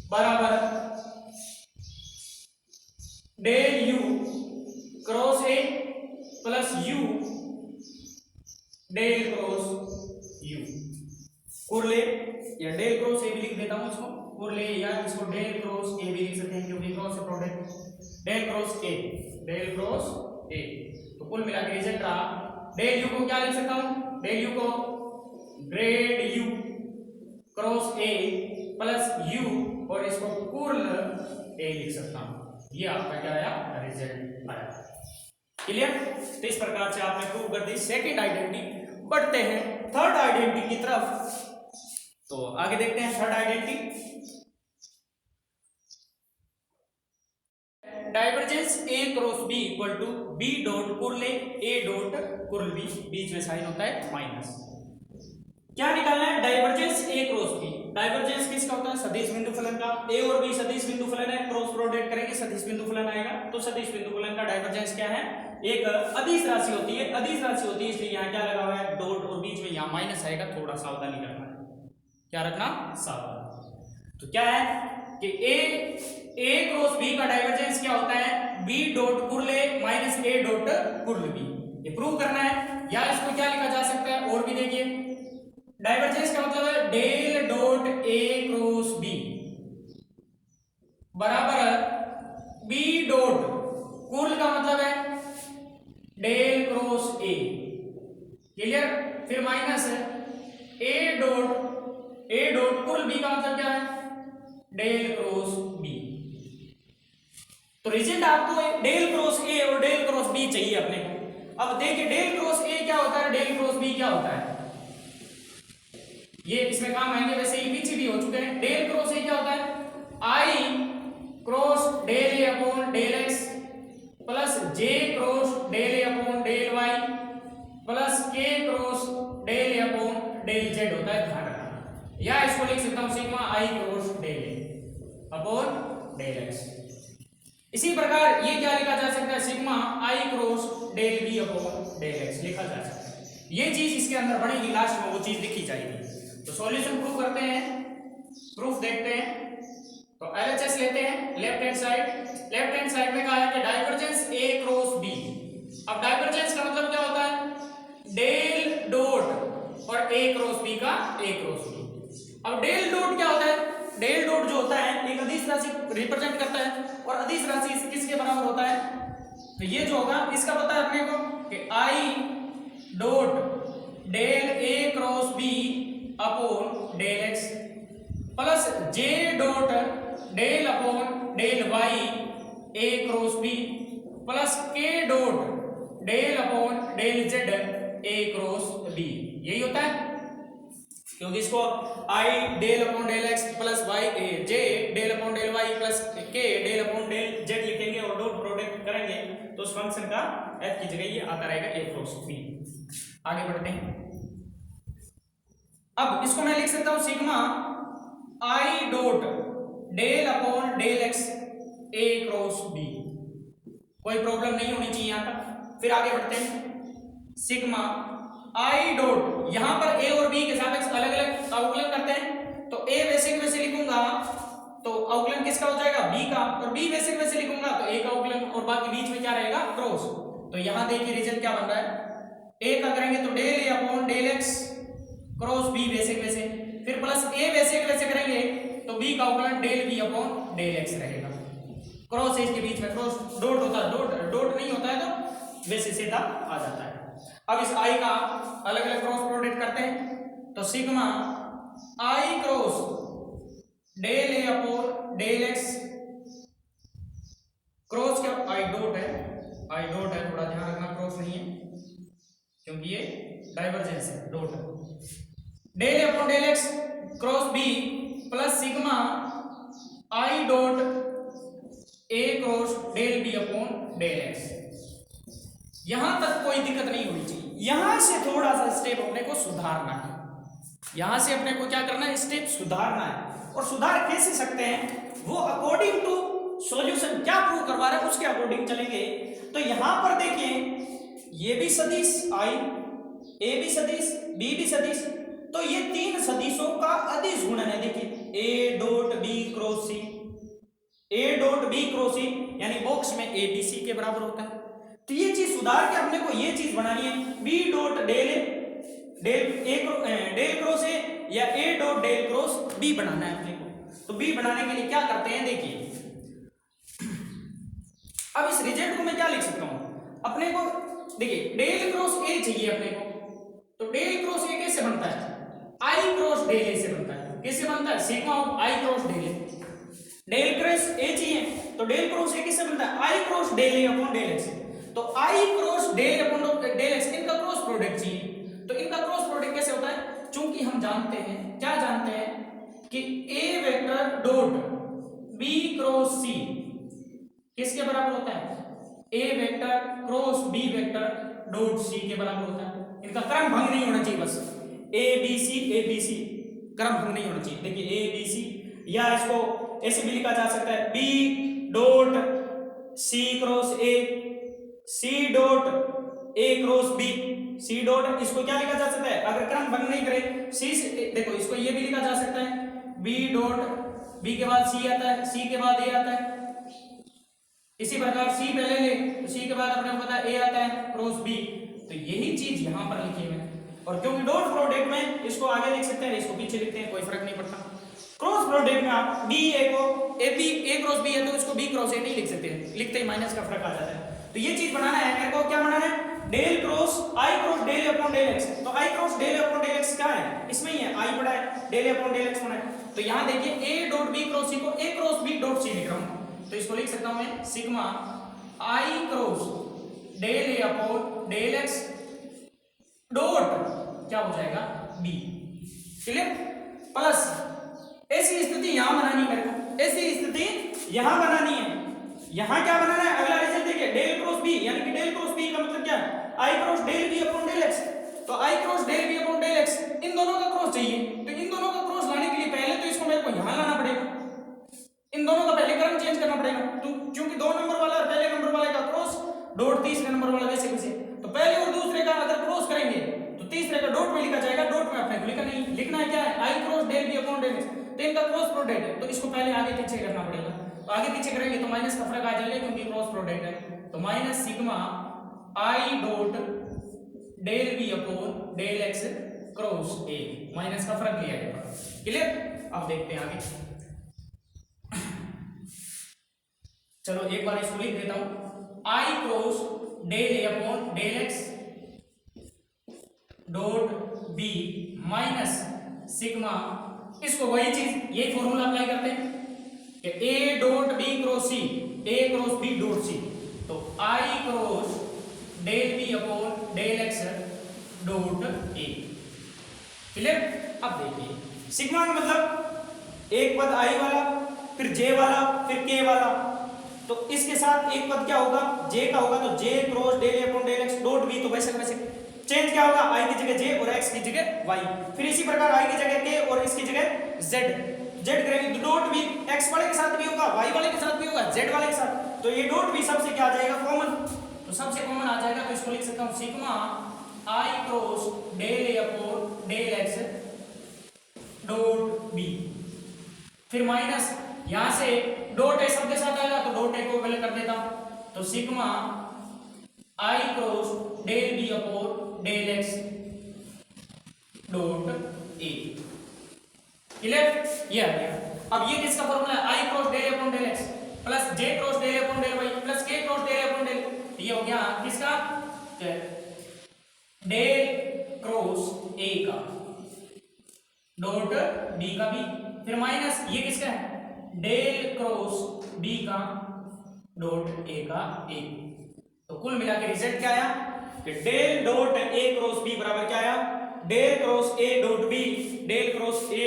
बराबर del u cross a plus u del cross u, curl a या डेल क्रॉस a भी लिख देता हूं इसको, कुल a या इसको डेल क्रॉस a भी लिख सकते हैं, क्योंकि क्रॉस से product, del cross a, del cross a। तो कुल मिला के रिजल्ट रहा, डेल u को क्या लिख सकता हूं, डेल u को grade u cross a plus u, और इसको कुल a लिख सकता हूं। ये आपका क्या आया, रिजल्ट आया, क्लियर। तो इस प्रकार से आपने प्रूव कर दी सेकंड आइडेंटिटी। बढ़ते हैं थर्ड आइडेंटिटी की तरफ, तो आगे देखते हैं third identity. Divergence a cross b equal to b dot curl a dot curl b, बीच में साइन होता है माइनस। क्या निकालना है, divergence a cross b। Divergence किसका होता है, सदिश बिंदु फलन का। a और b सदिश बिंदु फलन है, क्रॉस प्रोडक्ट करेंगे सदिश बिंदु फलन आएगा। तो सदिश बिंदु फलन का डाइवर्जेंस क्या है, एक अदिश राशि होती है, अदिश राशि होती है, इसलिए यहाँ क्या लगा हुआ है, डॉट, और बीच में यहाँ माइनस आएगा, थोड़ा सावधानी रखना है, क्या रखना, सावधान। तो क्या है कि a क्रॉस b का डाइवर्जेंस क्या होता है, b dot curl a minus a dot curl b, ये प्रूव करना है। या इसको क्या लिखा जा सकता है, और भी देखिए, डाइवर्जेंस का मतलब है del dot a cross b बराबर b डॉट कुर्ल का मतलब है डेल क्रॉस a, क्लियर। फिर माइनस है a डॉट कुर्ल b का मतलब क्या है, डेल क्रॉस b। तो रिजल्ट आपको डेल क्रॉस a और डेल क्रॉस b चाहिए अपने को। अब देखिए डेल क्रॉस a क्या होता है, डेल क्रॉस b क्या होता है, ये इसमें काम आएंगे, वैसे ही पीछे भी हो चुके हैं। डेल क्रॉस a क्या होता है, आई क्रॉस डेल ए upon del x plus J cross del ए upon del Y plus K cross del ए अपॉन डेल जेड होता है, ध्यान रखना। या इसको लिख सकता हूं सिग्मा आई क्रॉस डेल ए अपॉन डेल एक्स। इसी प्रकार ये क्या लिखा जा सकता है, सिग्मा आई cross del B upon del X लिखा जा सकता है। ये चीज इसके अंदर बनेगी, लास्ट में वो चीज लिखी जाएगी। तो सॉल्यूशन प्रूफ करते हैं, प्रूफ देखते हैं। तो एलएचएस लेते हैं लेफ्ट हैंड साइड में कहा है कि डाइवर्जेंस ए क्रॉस बी। अब डाइवर्जेंस का मतलब क्या होता है, डेल डॉट और ए क्रॉस बी का ए क्रॉस बी। अब डेल डॉट क्या होता है, डेल डॉट जो होता है एक अदिश राशि रिप्रेजेंट करता है, और अदिश राशि किसके बराबर होता है, तो ये जो होगा इसका पता है अपने को कि I dot del A cross B upon del x plus J dot del upon del Y A cross B plus के dot del upon del Z A cross B. यही होता है, क्योंकि इसको I del upon del x plus Y J del upon del Y plus के del upon del Z लिखेंगे और dot product करेंगे तो उस फंक्शन का एफ की जगह ये आता रहेगा ए क्रॉस बी। आगे बढ़ते हैं। अब इसको मैं लिख सकता हूं sigma I dot del upon del x A cross B. कोई प्रॉब्लम नहीं होनी चाहिए यहां तक। फिर आगे बढ़ते हैं, सिग्मा आई डॉट, यहां पर ए और बी के सापेक्ष अलग अलग अवकलन करते हैं, तो ए वैसे के वैसे लिखूंगा तो अवकलन किसका हो जाएगा, बी का, और बी वैसे के वैसे लिखूंगा तो ए का अवकलन, और बाकी बीच में क्या रहेगा, क्रॉस। तो यहां देखिए रिजल्ट क्या बन रहा है, ए का करेंगे तो डेल ए upon del x cross B वैसे के वैसे, फिर प्लस ए वैसे के वैसे करेंगे तो बी का अवकलन del B upon del X रहेगा। क्रॉस है इसके बीच में, क्रॉस डॉट होता है, डॉट नहीं होता है तो वैसे सीधा आ जाता है। अब इस आई का अलग अलग क्रॉस प्रोडक्ट करते हैं, तो सिग्मा आई क्रॉस डेल ए अपॉन डेल एक्स क्रॉस क्या, आई डॉट है, थोड़ा ध्यान रखना क्रॉस नहीं है क्योंकि ये डाइवर्जेंस है, डॉट है, del A upon del x cross B plus sigma I dot A cross del B upon del x. यहां तक कोई दिक्कत नहीं होनी चाहिए, यहां से थोड़ा सा स्टेप अपने को सुधारना है, यहां से अपने को क्या करना है, स्टेप सुधारना है। और सुधार कैसे सकते हैं, वो अकॉर्डिंग टू सॉल्यूशन क्या प्रूव करवा रहे हैं उसके अकॉर्डिंग चलेंगे। तो यहां पर देखिए ये भी सदिश आई, ए भी सदिश, बी भी सदिश, तो ये तीन सदिशों का अदिश गुणन है। देखिए A dot B cross C, A dot B cross C यानी बॉक्स में ए बी सी के बराबर होता है। तो ये चीज सुधार के अपने को ये चीज बनानी है, B dot del del cross A या A dot del cross B बनाना है अपने को। तो बी बनाने के लिए क्या करते हैं, देखिए अब इस रिजल्ट को मैं क्या लिख सकता हूं अपने को, देखिए डेल क्रॉस ए चाहिए अपने को, तो डेल क्रॉस ए कैसे बनता है, आई क्रॉस डेल ए से बनता है। कैसे बनता है, sigma of I cross del A. Del cross A चाहिए तो डेल क्रॉस ए किससे बनता है, आई क्रॉस डेल ए अपॉन डेल एक्स। तो I cross del upon del X, इनका क्रॉस प्रोडक्ट चाहिए। तो इनका क्रॉस प्रोडक्ट कैसे होता है, चूंकि हम जानते हैं, क्या जानते हैं कि A vector dot B cross C किसके बराबर होता है, A vector cross B vector dot C के बराबर होता है। इनका क्रम भंग नहीं होना चाहिए, बस ए बी सी क्रम भंग नहीं होना चाहिए। देखिए ए बी सी, या इसको ऐसे भी लिखा जा सकता है B dot C cross A, C dot A cross B, C dot, इसको क्या लिखा जा सकता है अगर क्रम भंग नहीं करे, सी से देखो इसको ये भी लिखा जा सकता है बी डॉट, बी के बाद सी आता है, सी के बाद ए आता है, इसी प्रकार सी पहले ले तो सी के बाद अपने को पता है ए आता है क्रॉस बी। तो यही चीज यहां पर लिखी है, और क्योंकि डॉट प्रोडक्ट में इसको आगे लिख सकते हैं, इसको पीछे लिखते हैं, कोई फर्क नहीं पड़ता। क्रॉस प्रोडक्ट में आप बी ए को ए क्रॉस बी है तो इसको बी क्रॉस ए नहीं लिख सकते, लिखते ही माइनस का फर्क आ जाता है। तो ये चीज बनाना है मेरे को, क्या बनाना है, डेल क्रॉस आई cross del upon del x. तो I cross del upon del X क्या है, इसमें ही है, आई बड़ा है, डेल अपॉन डेल एक्स होना है। तो यहां देखिए ए डॉट बी क्रॉस सी को ए क्रॉस बी डॉट सी लिख रहा हूं, तो इसको लिख सकता हूं मैं सिग्मा आई क्रॉस डेल ए अपॉन डेल एक्स डॉट क्या हो जाएगा बी, क्लियर, प्लस ऐसी स्थिति यहां बनानी मेरे को, ऐसी स्थिति यहां बनानी है। यहां क्या बनाना है, अगला रिजल्ट देखिए, डेल क्रॉस बी, यानी कि डेल क्रॉस बी का मतलब क्या है, आई cross del B upon del x. तो I cross del B upon del X, इन दोनों का क्रॉस चाहिए। तो इन दोनों का क्रॉस लाने के लिए पहले तो इसको मेरे को यहां लाना पड़ेगा, इन दोनों का पहले क्रम चेंज करना पड़ेगा। तो क्योंकि 2 नंबर वाला और पहले नंबर वाले का क्रॉस डॉट, तीसरे नंबर वाला वैसे वैसे, तो पहले और दूसरे का अगर क्रॉस करेंगे तो तीसरे का डॉट में लिखा जाएगा, डॉट में अपने को लिखा नहीं, लिखना है क्या है, आई cross del B upon del x. तो इनका क्रॉस प्रोडक्ट है, तो इसको पहले आगे पीछे करना पड़ेगा। तो आगे पीछे करेंगे तो माइनस का फर्क आ जाएगा क्योंकि क्रॉस प्रोडक्ट है। तो minus sigma I dot del B upon del x cross A, minus का फर्क लिया जाएगा। क्लियर? अब देखते हैं आगे। चलो एक बार इसको लिख देता हूं, I cross del A upon del x dot B minus sigma, इसको वही चीज यही फॉर्मूला अप्लाई करते हैं कि ए dot B cross C, A cross B dot C. तो I cross del B upon del x dot A. Clear? अब देखिए सिग्मा का मतलब एक पद आई वाला, फिर जे वाला, फिर के वाला। तो इसके साथ एक पद क्या होगा, जे का होगा, तो जे क्रॉस डेल ए upon del x dot B. तो वैसे वैसे चेंज क्या होगा, आई की जगह जे और एक्स की जगह वाई। फिर इसी प्रकार आई की जगह के और इसकी जगह जेड करेंगे। तो डॉट भी एक्स वाले के साथ भी होगा, वाई वाले के साथ भी होगा, जेड वाले के साथ। तो ये डॉट भी सबसे क्या आ जाएगा, कॉमन। तो सबसे कॉमन आ जाएगा, तो इसको लिख सकता हूं सिग्मा आई क्रॉस डेल ए upon del x dot B. फिर माइनस यहां से डॉट ए सबके साथ आएगा, तो डॉट ए को पहले कर देता हूं। तो sigma I cross del B upon del x dot A. Clear? ये आ गया। अब ये किसका फॉर्मूला है, आई cross del upon del x plus J cross del upon del Y plus K cross del upon del. ये हो गया किसका, डेल क्रॉस ए का डॉट बी का बी। फिर माइनस ये किसका है, डेल क्रॉस बी का डॉट ए का ए। तो कुल मिला के रिजल्ट क्या आया कि del dot A cross B बराबर क्या आया, del cross A dot B, del cross A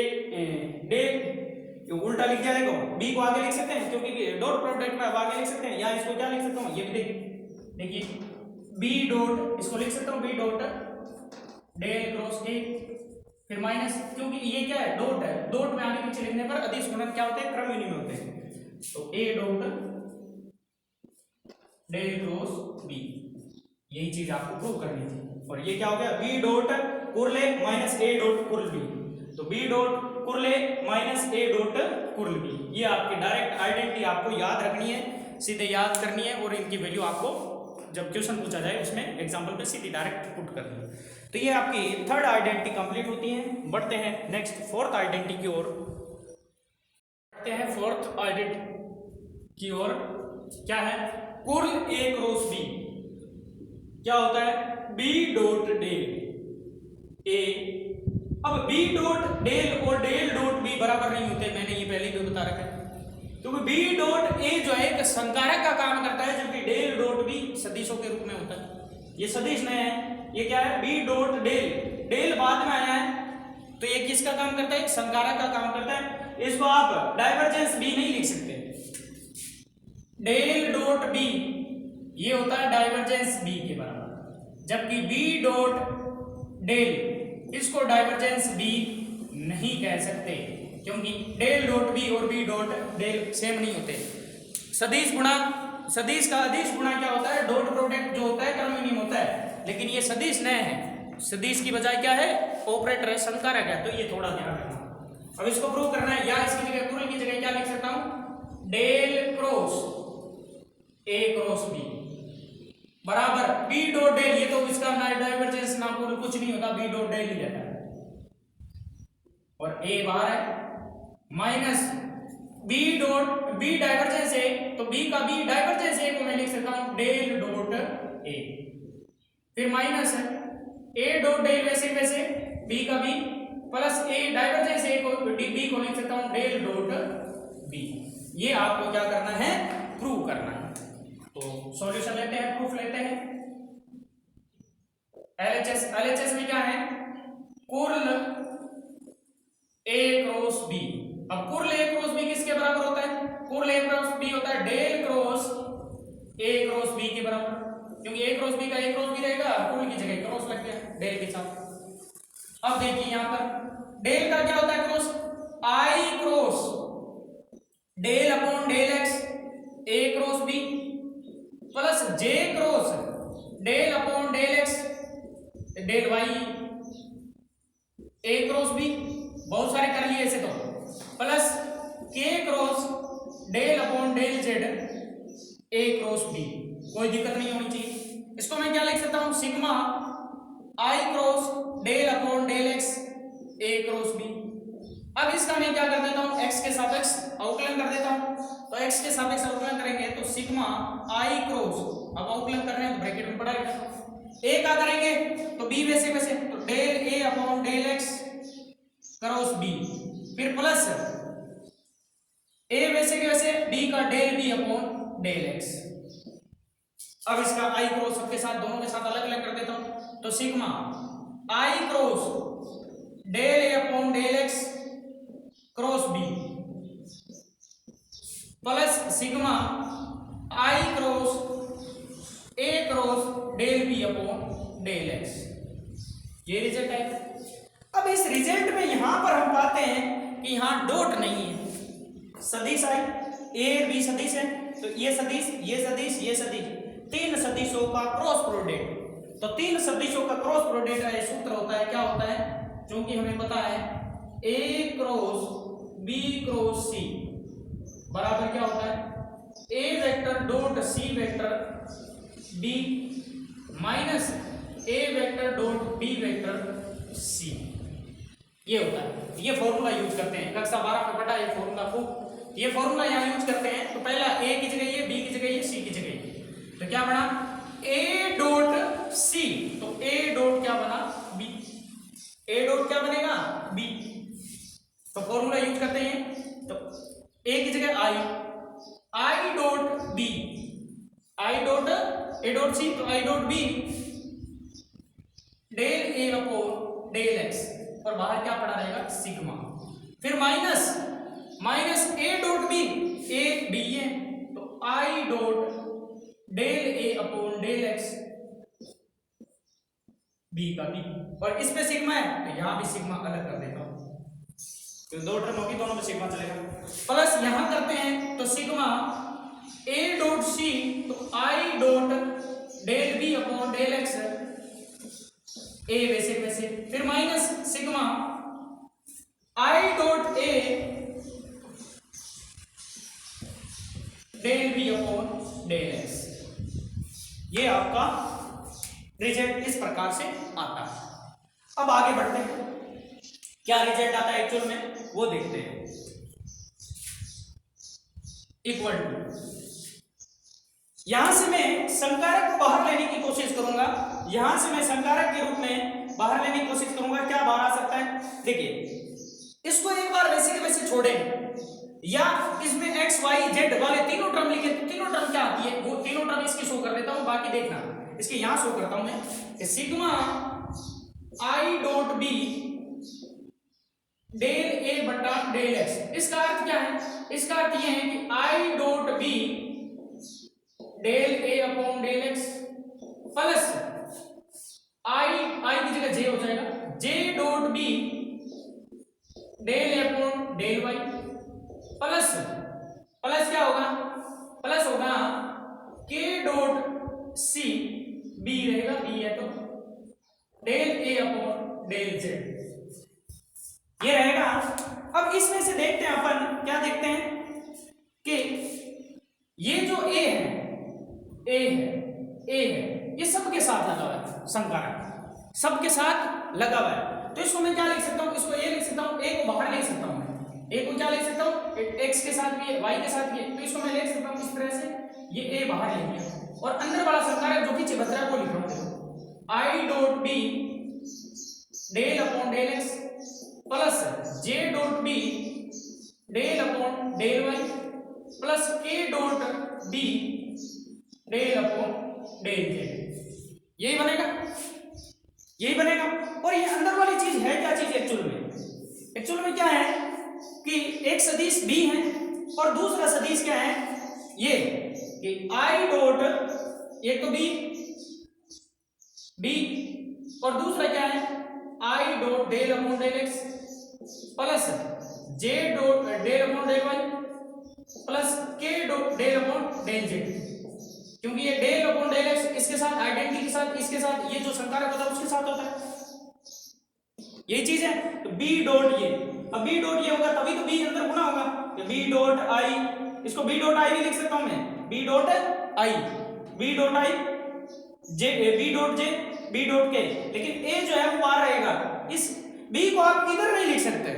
del, उल्टा लिख दिया, देखो बी को आगे लिख सकते हैं क्योंकि डॉट प्रोडक्ट में अब आगे लिख सकते हैं, या इसको क्या लिख सकता हूं, ये भी देखिए बी डॉट, इसको लिख सकता हूं B dot del cross A, फिर माइनस, क्योंकि ये क्या है, डॉट है, डॉट में आगे पीछे लिखने पर अदिश गुणन क्या होते हैं, क्रम विनिमय होते हैं। तो A dot del cross B, यही चीज आपको प्रूव करनी थी। और ये क्या हो गया, B dot curl A minus A dot curl B. तो B dot curl A minus A dot curl B, ये आपकी डायरेक्ट आइडेंटिटी आपको याद रखनी है, सीधे याद करनी है, और इनकी वैल्यू आपको जब क्वेश्चन पूछा जाए उसमें एग्जाम्पल पे सीधी डायरेक्ट पुट करनी है। तो ये आपकी थर्ड आइडेंटिटी कंप्लीट होती है। बढ़ते हैं नेक्स्ट फोर्थ आइडेंटिटी की ओर। बढ़ते हैं फोर्थ आइडेंटिटी की ओर। क्या है, कुर्ल ए क्रॉस बी क्या होता है, बी डॉट डेल ए। अब बी डॉट डेल और डेल डॉट बी बराबर नहीं होते, मैंने ये पहले भी बता रखा है, क्योंकि बी डॉट ए जो है एक संकारक का काम करता है, जबकि डेल डॉट बी सदिशों के रूप में होता है। ये सदिश नहीं है, ये क्या है, बी डॉट डेल, डेल बाद में आया है, तो ये किसका काम करता है, संकारक का काम करता है। इसको आप डाइवर्जेंस बी नहीं लिख सकते, डेल डॉट बी ये होता है डाइवर्जेंस बी के बराबर, जबकि बी डॉट डेल इसको डाइवर्जेंस बी नहीं कह सकते, क्योंकि डेल डॉट बी और बी डॉट डेल सेम नहीं होते। सदिश गुणा, सदिश का अदिश गुणा क्या होता है, डॉट प्रोडक्ट जो होता है क्रम विनिमय होता है, लेकिन ये सदिश नहीं है, सदिश की बजाय क्या है, ऑपरेटर है, संकारक है। तो ये थोड़ा ध्यान रखना। अब इसको प्रूव करना है, या इसकी जगह कुर्ल की जगह क्या लिख सकता हूं, del cross A cross B बराबर बी डॉट डेल, ये तो इसका ना डाइवर्जेंस ना कुर्ल कुछ नहीं होता, बी डॉट डेल ही रहता है, और ए बाहर है, minus B dot B divergence A, तो बी का बी डाइवर्जेंस ए को मैं लिख सकता हूं डेल डॉट ए, फिर माइनस ए डॉट डेल वैसे वैसे बी का बी प्लस ए डाइवर्जेंस ए को बी को लिख सकता हूं डेल डॉट बी। ये आपको क्या करना है, प्रूव करना है। तो सॉल्यूशन लेते हैं, प्रूफ लेते हैं। एलएचएस में क्या है, कुर्ल ए क्रॉस बी अब कुर्ल ए क्रॉस बी किसके बराबर होता है? कुर्ल ए क्रॉस बी होता है del cross A cross B के बराबर, क्योंकि ए क्रॉस बी का ए क्रॉस बी रहेगा, कुर्ल की जगह क्रॉस लग गया डेल के साथ। अब देखिए यहां पर डेल का क्या होता है cross? I cross del upon del x A cross B plus J cross del upon del x del Y A cross B, बहुत सारे कर लिए ऐसे तो, plus K cross del upon del Z A cross B. कोई दिक्कत नहीं होनी चाहिए। इसको मैं क्या लिख सकता हूं? Sigma I cross del upon del x A cross B. अब इसका मैं क्या कर देता हूं? एक्स के सापेक्ष अवकलन कर देता हूं। तो एक्स के सापेक्ष अवकलन करेंगे तो सिग्मा आई क्रॉस, अब अवकलन कर रहे हैं तो ब्रैकेट में पड़ेगा, ए का करेंगे तो बी वैसे वैसे, तो डेल ए upon del x cross B, फिर प्लस ए वैसे के वैसे बी का del B upon del X. अब इसका आई क्रॉस सबके साथ, दोनों के साथ अलग अलग कर देता हूं, तो sigma I cross del A upon del x cross B plus sigma I cross A cross del B upon del x. ये रिजल्ट है। अब इस रिजल्ट में यहां पर हम पाते हैं कि यहां डॉट नहीं है, सदिश आई ए बी सदिश है, तो ये सदिश ये सदिश ये सदिश, तीन सदिशों का क्रॉस प्रोडक्ट। तो तीन सदिशों का क्रॉस प्रोडक्ट का सूत्र होता है, क्या होता है? क्योंकि हमें पता है ए क्रॉस बी क्रॉस सी बराबर क्या होता है? A vector dot C vector B minus A vector dot B vector C, ये होता है। ये फॉर्मूला यूज करते हैं कक्षा 12 में, बटा ये फॉर्मूला को, ये फॉर्मूला यहाँ यूज करते हैं। तो पहला ए की जगह ये, बी की जगह ये, सी की जगह ये, तो क्या बना? ए डॉट सी, तो ए डॉट क्या बना? बी। ए डॉट क्या बनेगा? बी। तो फॉर्मूला यूज करते हैं, तो ए की जगह I dot B, I dot A dot C, तो I dot B del A upon del x, और बाहर क्या पड़ा रहेगा? सिग्मा, फिर minus A dot B, A B है, तो I dot del A upon del X B का बी, और इस पे सिग्मा है तो यहां भी सिग्मा अलग कर देता हूं, तो दो टर्म होगी, दोनों में सिग्मा चलेगा। प्लस यहां करते हैं तो सिग्मा ए डॉट सी, तो I dot del B upon del x A वैसे वैसे, फिर minus sigma I dot A del B upon del x. ये आपका रिजल्ट इस प्रकार से आता है। अब आगे बढ़ते हैं, क्या रिजल्ट आता है एक्चुअल में वो देखते हैं। इक्वल टू, यहां से मैं संकारक को बाहर लेने की कोशिश करूंगा, यहां से मैं संकारक के रूप में बाहर लेने की कोशिश करूंगा। क्या बाहर आ सकता है? देखिए इसको एक बार वैसे के वैसे छोड़ें, या इसमें एक्स वाई जेड वाले तीनों टर्म लिखे, तो तीनों टर्म क्या आती है वो तीनों टर्म इसकी शो कर देता हूं, बाकी देखना इसके यहां शो करता हूं मैं, sigma I dot B del A बटा डेल एक्स। इसका अर्थ क्या है? इसका अर्थ यह है कि I dot B del A upon del x plus I की जगह जे हो जाएगा, जे डॉट बी डेल ए अपॉन डेल वाई प्लस क्या होगा? प्लस होगा के डॉट सी, बी रहेगा, बी है तो डेल ए अपॉन डेल जेड, ये रहेगा। अब इसमें से देखते हैं अपन, क्या देखते हैं कि ये जो ए है, ये सबके साथ लगा हुआ है, संकारक सबके साथ लगा हुआ है। तो इसको मैं क्या लिख सकता हूं? इसको ए लिख सकता हूं, ए को बाहर ले सकता हूं मैं, ए को क्या लिख सकता हूं? एक्स के साथ भी है, वाई के साथ भी है, तो इसको मैं लिख सकता हूं इस तरह से, ये ए बाहर ले लिया, और अंदर वाला संकारक जो पीछे बच रहा है वो लिख रहा हूं, I dot B del upon del x plus J dot B del upon del Y plus के dot B del upon del Z. यही बनेगा। और ये अंदर वाली चीज है क्या चीज? एक्चुअल में क्या है कि एक सदिश बी है और दूसरा सदिश क्या है ये कि आई डॉट, एक तो बी और दूसरा क्या है I dot del upon del x plus J dot del upon del Y plus के dot del upon del Z, क्योंकि ये डेल अपॉन डेल एक्स इसके साथ आइडेंटिटी के साथ इसके साथ ये जो संकारक होता है उसके साथ होता है, यही चीज है। तो बी डॉट ये, अब बी डॉट ये होगा तभी तो बी अंदर गुना होगा, बी डॉट आई, इसको बी डॉट आई भी लिख सकता हूं मैं, B dot I, B dot I J, B dot J, B dot K, लेकिन ए जो है वो बाहर रहेगा, इस बी को आप इधर नहीं लिख सकते,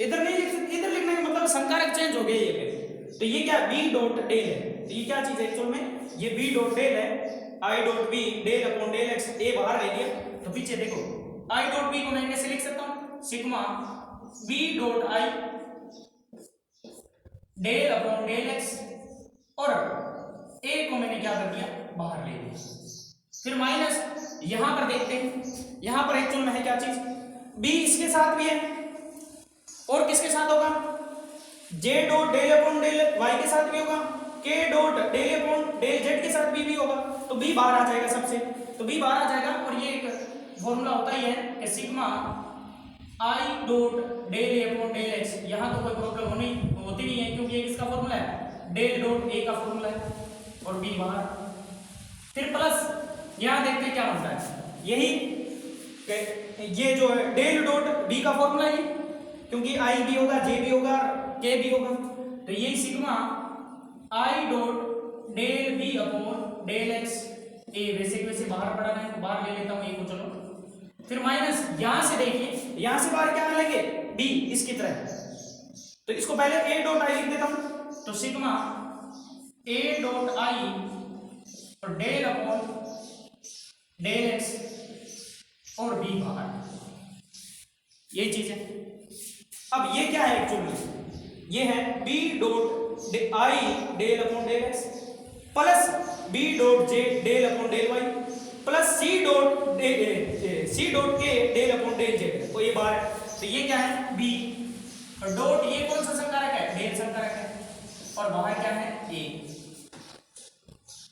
इधर नहीं लिख सकते, इधर लिखने का मतलब संकारक चेंज हो गया ये, तो ये क्या बी डॉट डेल है, तो ये क्या चीज है एक्चुअल में, ये बी डॉट डेल है, I dot B del upon del x, A बाहर रह गया, तो पीछे देखो आई डॉट बी को मैं कैसे लिख सकता हूं, सिग्मा बी डॉट आई डेल अपॉन डेल एक्स, और ए को मैंने क्या कर दिया बाहर ले लिया, फिर माइनस यहां पर देखते हैं, यहां पर एक्चुअल में है क्या चीज, बी इसके साथ भी है और किसके साथ होगा, जे dot del upon del Y के साथ भी होगा, K dot del upon del Z के साथ भी होगा, तो बी बाहर आ जाएगा सबसे, तो बी बाहर आ जाएगा, और ये एक फॉर्मूला होता ही है कि सिग्मा आई dot del upon del x, यहां तो कोई प्रॉब्लम होती नहीं है क्योंकि ये किसका फॉर्मूला है, डेल डॉट ए का फॉर्मूला है, और बी बाहर, फिर प्लस यहां देखते हैं क्या बनता है, यही ये जो है डेल डॉट बी का फॉर्मूला है, क्योंकि आई भी होगा जे भी होगा के भी होगा, तो यही sigma I dot del B upon del x, A वैसे वैसे बाहर पड़ा है तो बाहर ले लेता हूं ए को, चलो, फिर माइनस यहां से देखिए, यहां से बाहर क्या लेंगे बी इसकी तरह, तो इसको पहले ए डॉट आई लिख देता हूं, तो सिग्मा ए डॉट आई और डेल अपॉन डेल एक्स और बी बाहर, ये चीज है। अब ये क्या है एक्चुअली, ये है बी डॉट आई del upon del x plus B dot जे del upon del Y plus C dot के डेल अपॉन डेल जेड, तो ये बाहर है, तो ये क्या है बी, और डॉट ये कौन सा संकारक है, डेल संकारक है, और बाहर क्या है ए,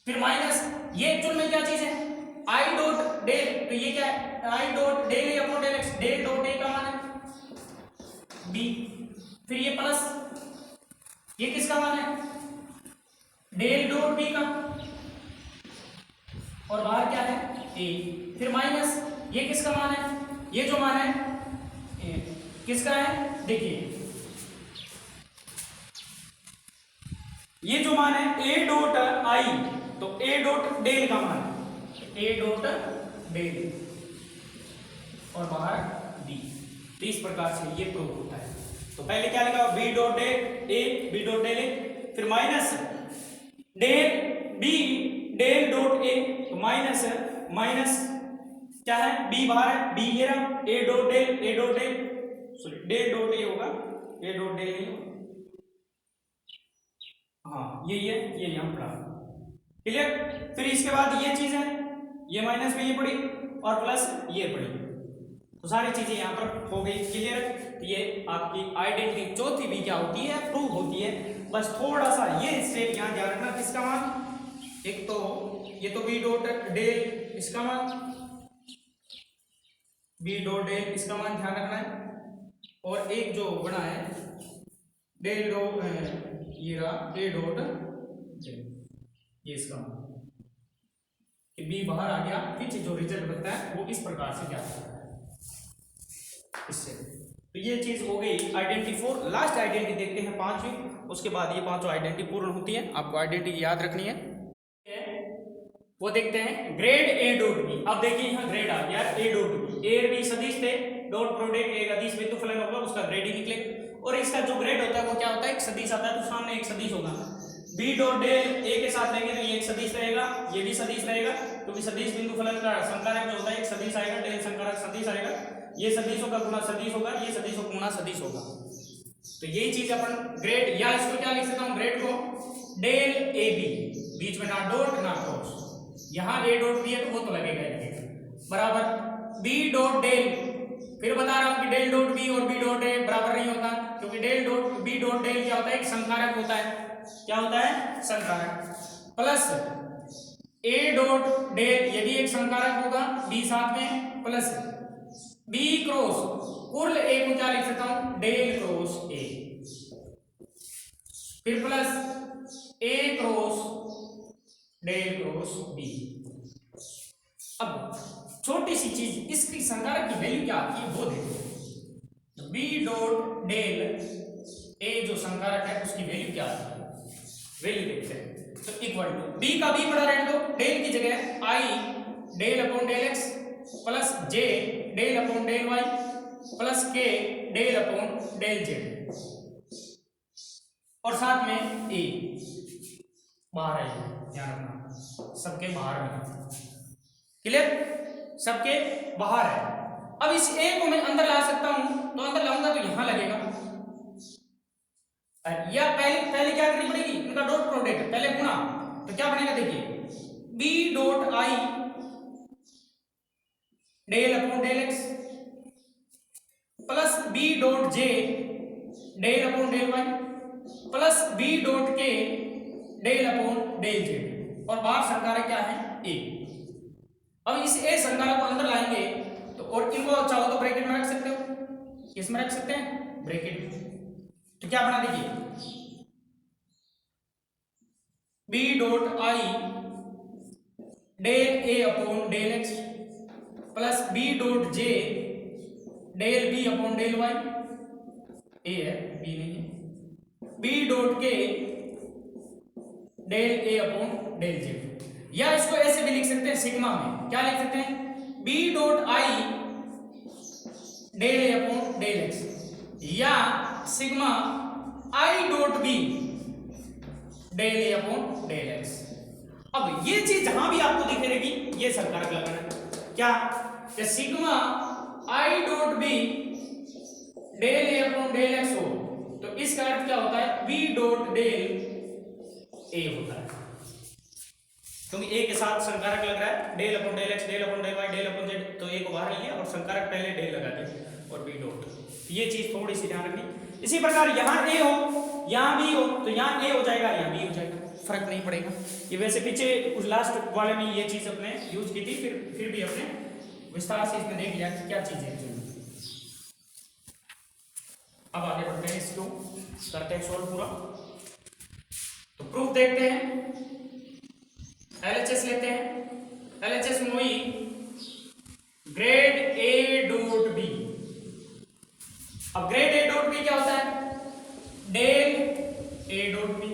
फिर माइनस ये एक्चुअल में क्या चीज है आई डॉट डेल, तो ये क्या है I dot del A upon del x, del dot A का मान है बी, फिर ये प्लस ये किसका मान है डेल डॉट बी का, और बाहर क्या है ए, फिर माइनस ये किसका मान है, ये जो मान है ए, किसका है, देखिए ये जो मान है ए डॉट आई, तो ए डॉट डेल का मान है, ए डॉट डेल और बाहर बी, तो इस प्रकार से ये प्रूव होता है। तो पहले क्या लिखा B dot del A, B dot del A, फिर minus del B del dot A, तो माइनस माइनस क्या है बी बाहर है, बी ये रहा, A dot del, A dot del sorry del dot A होगा, ए डॉट डेल नहीं होगा, हाँ ये यहां पड़ा, क्लियर। फिर इसके बाद ये चीज है, ये माइनस में ये पड़ी और प्लस ये पड़ी, तो सारी चीजें यहां पर हो गई, क्लियर। तो ये आपकी आइडेंटिटी चौथी भी क्या होती है प्रूव होती है, बस थोड़ा सा ये स्टेप यहां ध्यान रखना, किसका मान, एक तो ये तो बी डॉट डेल इसका मान, बी डॉट डेल इसका मान ध्यान रखना है, और एक जो बना है डेल डॉट ये रहा ए डॉट ये इसका बी बाहर आ गया, पीछे जो रिजल्ट बनता है वो इस प्रकार से क्या होता है इससे। तो ये चीज हो गई आइडेंटिटी 4। लास्ट आइडेंटिटी देखते हैं पांचवी, उसके बाद ये पांचों आइडेंटिटी पूर्ण होती है, आपको आइडेंटिटी याद रखनी है। वो देखते हैं ग्रेड ए डॉट बी। अब देखिए यहाँ ग्रेड आ गया ए डॉट बी, ए और बी सदिश थे, डॉट प्रोडक्ट एक अदिश बिंदु फलन होगा उसका ग्रेड ही निकले, और इसका जो ग्रेड होता है वो क्या होता है, एक सदिश आता है तो सामने एक सदिश होगा, बी डॉट डेल ए के साथ लेंगे तो ये एक सदिश रहेगा, ये भी सदिश रहेगा, क्योंकि सदिश बिंदु फलन का संकारक जो होता है एक सदिश आएगा, डेल संकारक सदिश आएगा, ये सदिशों का गुणा सदिश होगा, ये सदिशों का गुणा सदिश होगा। तो यही चीज अपन ग्रेड, या इसको क्या लिख सकता हूं ग्रेड को डेल ए बी, बीच में ना डॉट ना क्रॉस, यहां ए डॉट बी है तो वो तो लगेगा बराबर बी डॉट डेल फिर बता रहा हूं कि डेल डॉट बी और बी डॉट ए बराबर नहीं होता, क्योंकि del dot B dot del क्या होता है, एक संकारक होता है। क्या होता है, संकारक। प्लस ए डॉट डेल, ये भी एक संकारक होगा, बी साथ में, प्लस बी क्रॉस कुल ए को क्या लिख सकता हूं, डेल क्रॉस ए, फिर प्लस ए क्रॉस डेल क्रॉस बी। अब छोटी सी चीज, इसकी संकारक की वैल्यू क्या आती है वो देखो। बी डॉट डेल ए जो संकारक है उसकी वैल्यू क्या आती है, वैल्यू देखते हैं। तो इक्वल टू बी का बी पड़ा रहने दो, डेल की जगह I del upon del x plus J del upon del Y plus के डेल अपॉन डेल जेड, और साथ में ए बाहर आएगा, ध्यान रखना सबके बाहर में, क्लियर, सबके बाहर है। अब इस ए को मैं अंदर ला सकता हूं, तो अंदर लाऊंगा तो यहां लगेगा, या पहले क्या करनी पड़ेगी, इनका डॉट प्रोडक्ट पहले गुणा, तो क्या बनेगा देखिए, बी डॉट आई del upon del x plus B dot जे del upon del Y plus B dot के डेल अपॉन डेल जेड, और बाहर संकारक क्या है, ए। अब इस ए संकारक को अंदर लाएंगे तो, और इनको चाहो तो ब्रैकेट में रख सकते हो, किसमें रख सकते हैं, ब्रैकेट में। तो क्या बना देखिए, B dot I del A upon del x plus B dot J del B upon del Y, A है बी नहीं है, बी डॉट के डेल ए अपॉन डेल जेड, या इसको ऐसे भी लिख सकते हैं सिग्मा में, क्या लिख सकते हैं, बी डॉट आई डेल ए अपॉन डेल एक्स, या सिग्मा आई डॉट बी डेल ए अपॉन डेल एक्स। अब ये चीज जहां भी आपको दिखे रहेगी ये संकारक लगाना है, क्या, कि सिग्मा आई डॉट बी डेल ए अपॉन डेल एक्स हो, तो इसका अर्थ क्या होता है, बी डॉट डेल ए होता है, क्योंकि ए के साथ संकारक लग रहा है, del upon del x del upon del Y del upon Z, तो ए को बाहर लिया और संकारक पहले डेल लगा दिया और बी डॉट, ये चीज थोड़ी सी ध्यान रखनी। इसी प्रकार यहां ए हो यहां बी हो, तो यहां ए हो जाएगा यहां बी हो जाएगा, फर्क नहीं पड़ेगा। ये वैसे पीछे उस लास्ट वाले में ये चीज अपने यूज की थी, फिर भी अपने विस्तार से इसमें देख लिया कि क्या चीज है। अब आगे बढ़ते हैं, इसको करते हैं सोल्व पूरा। तो प्रूफ देखते हैं, एलएचएस लेते हैं, एलएचएस मोई ग्रेड ए डॉट बी। अब ग्रेड ए डॉट बी क्या होता है, डेल ए डॉट बी।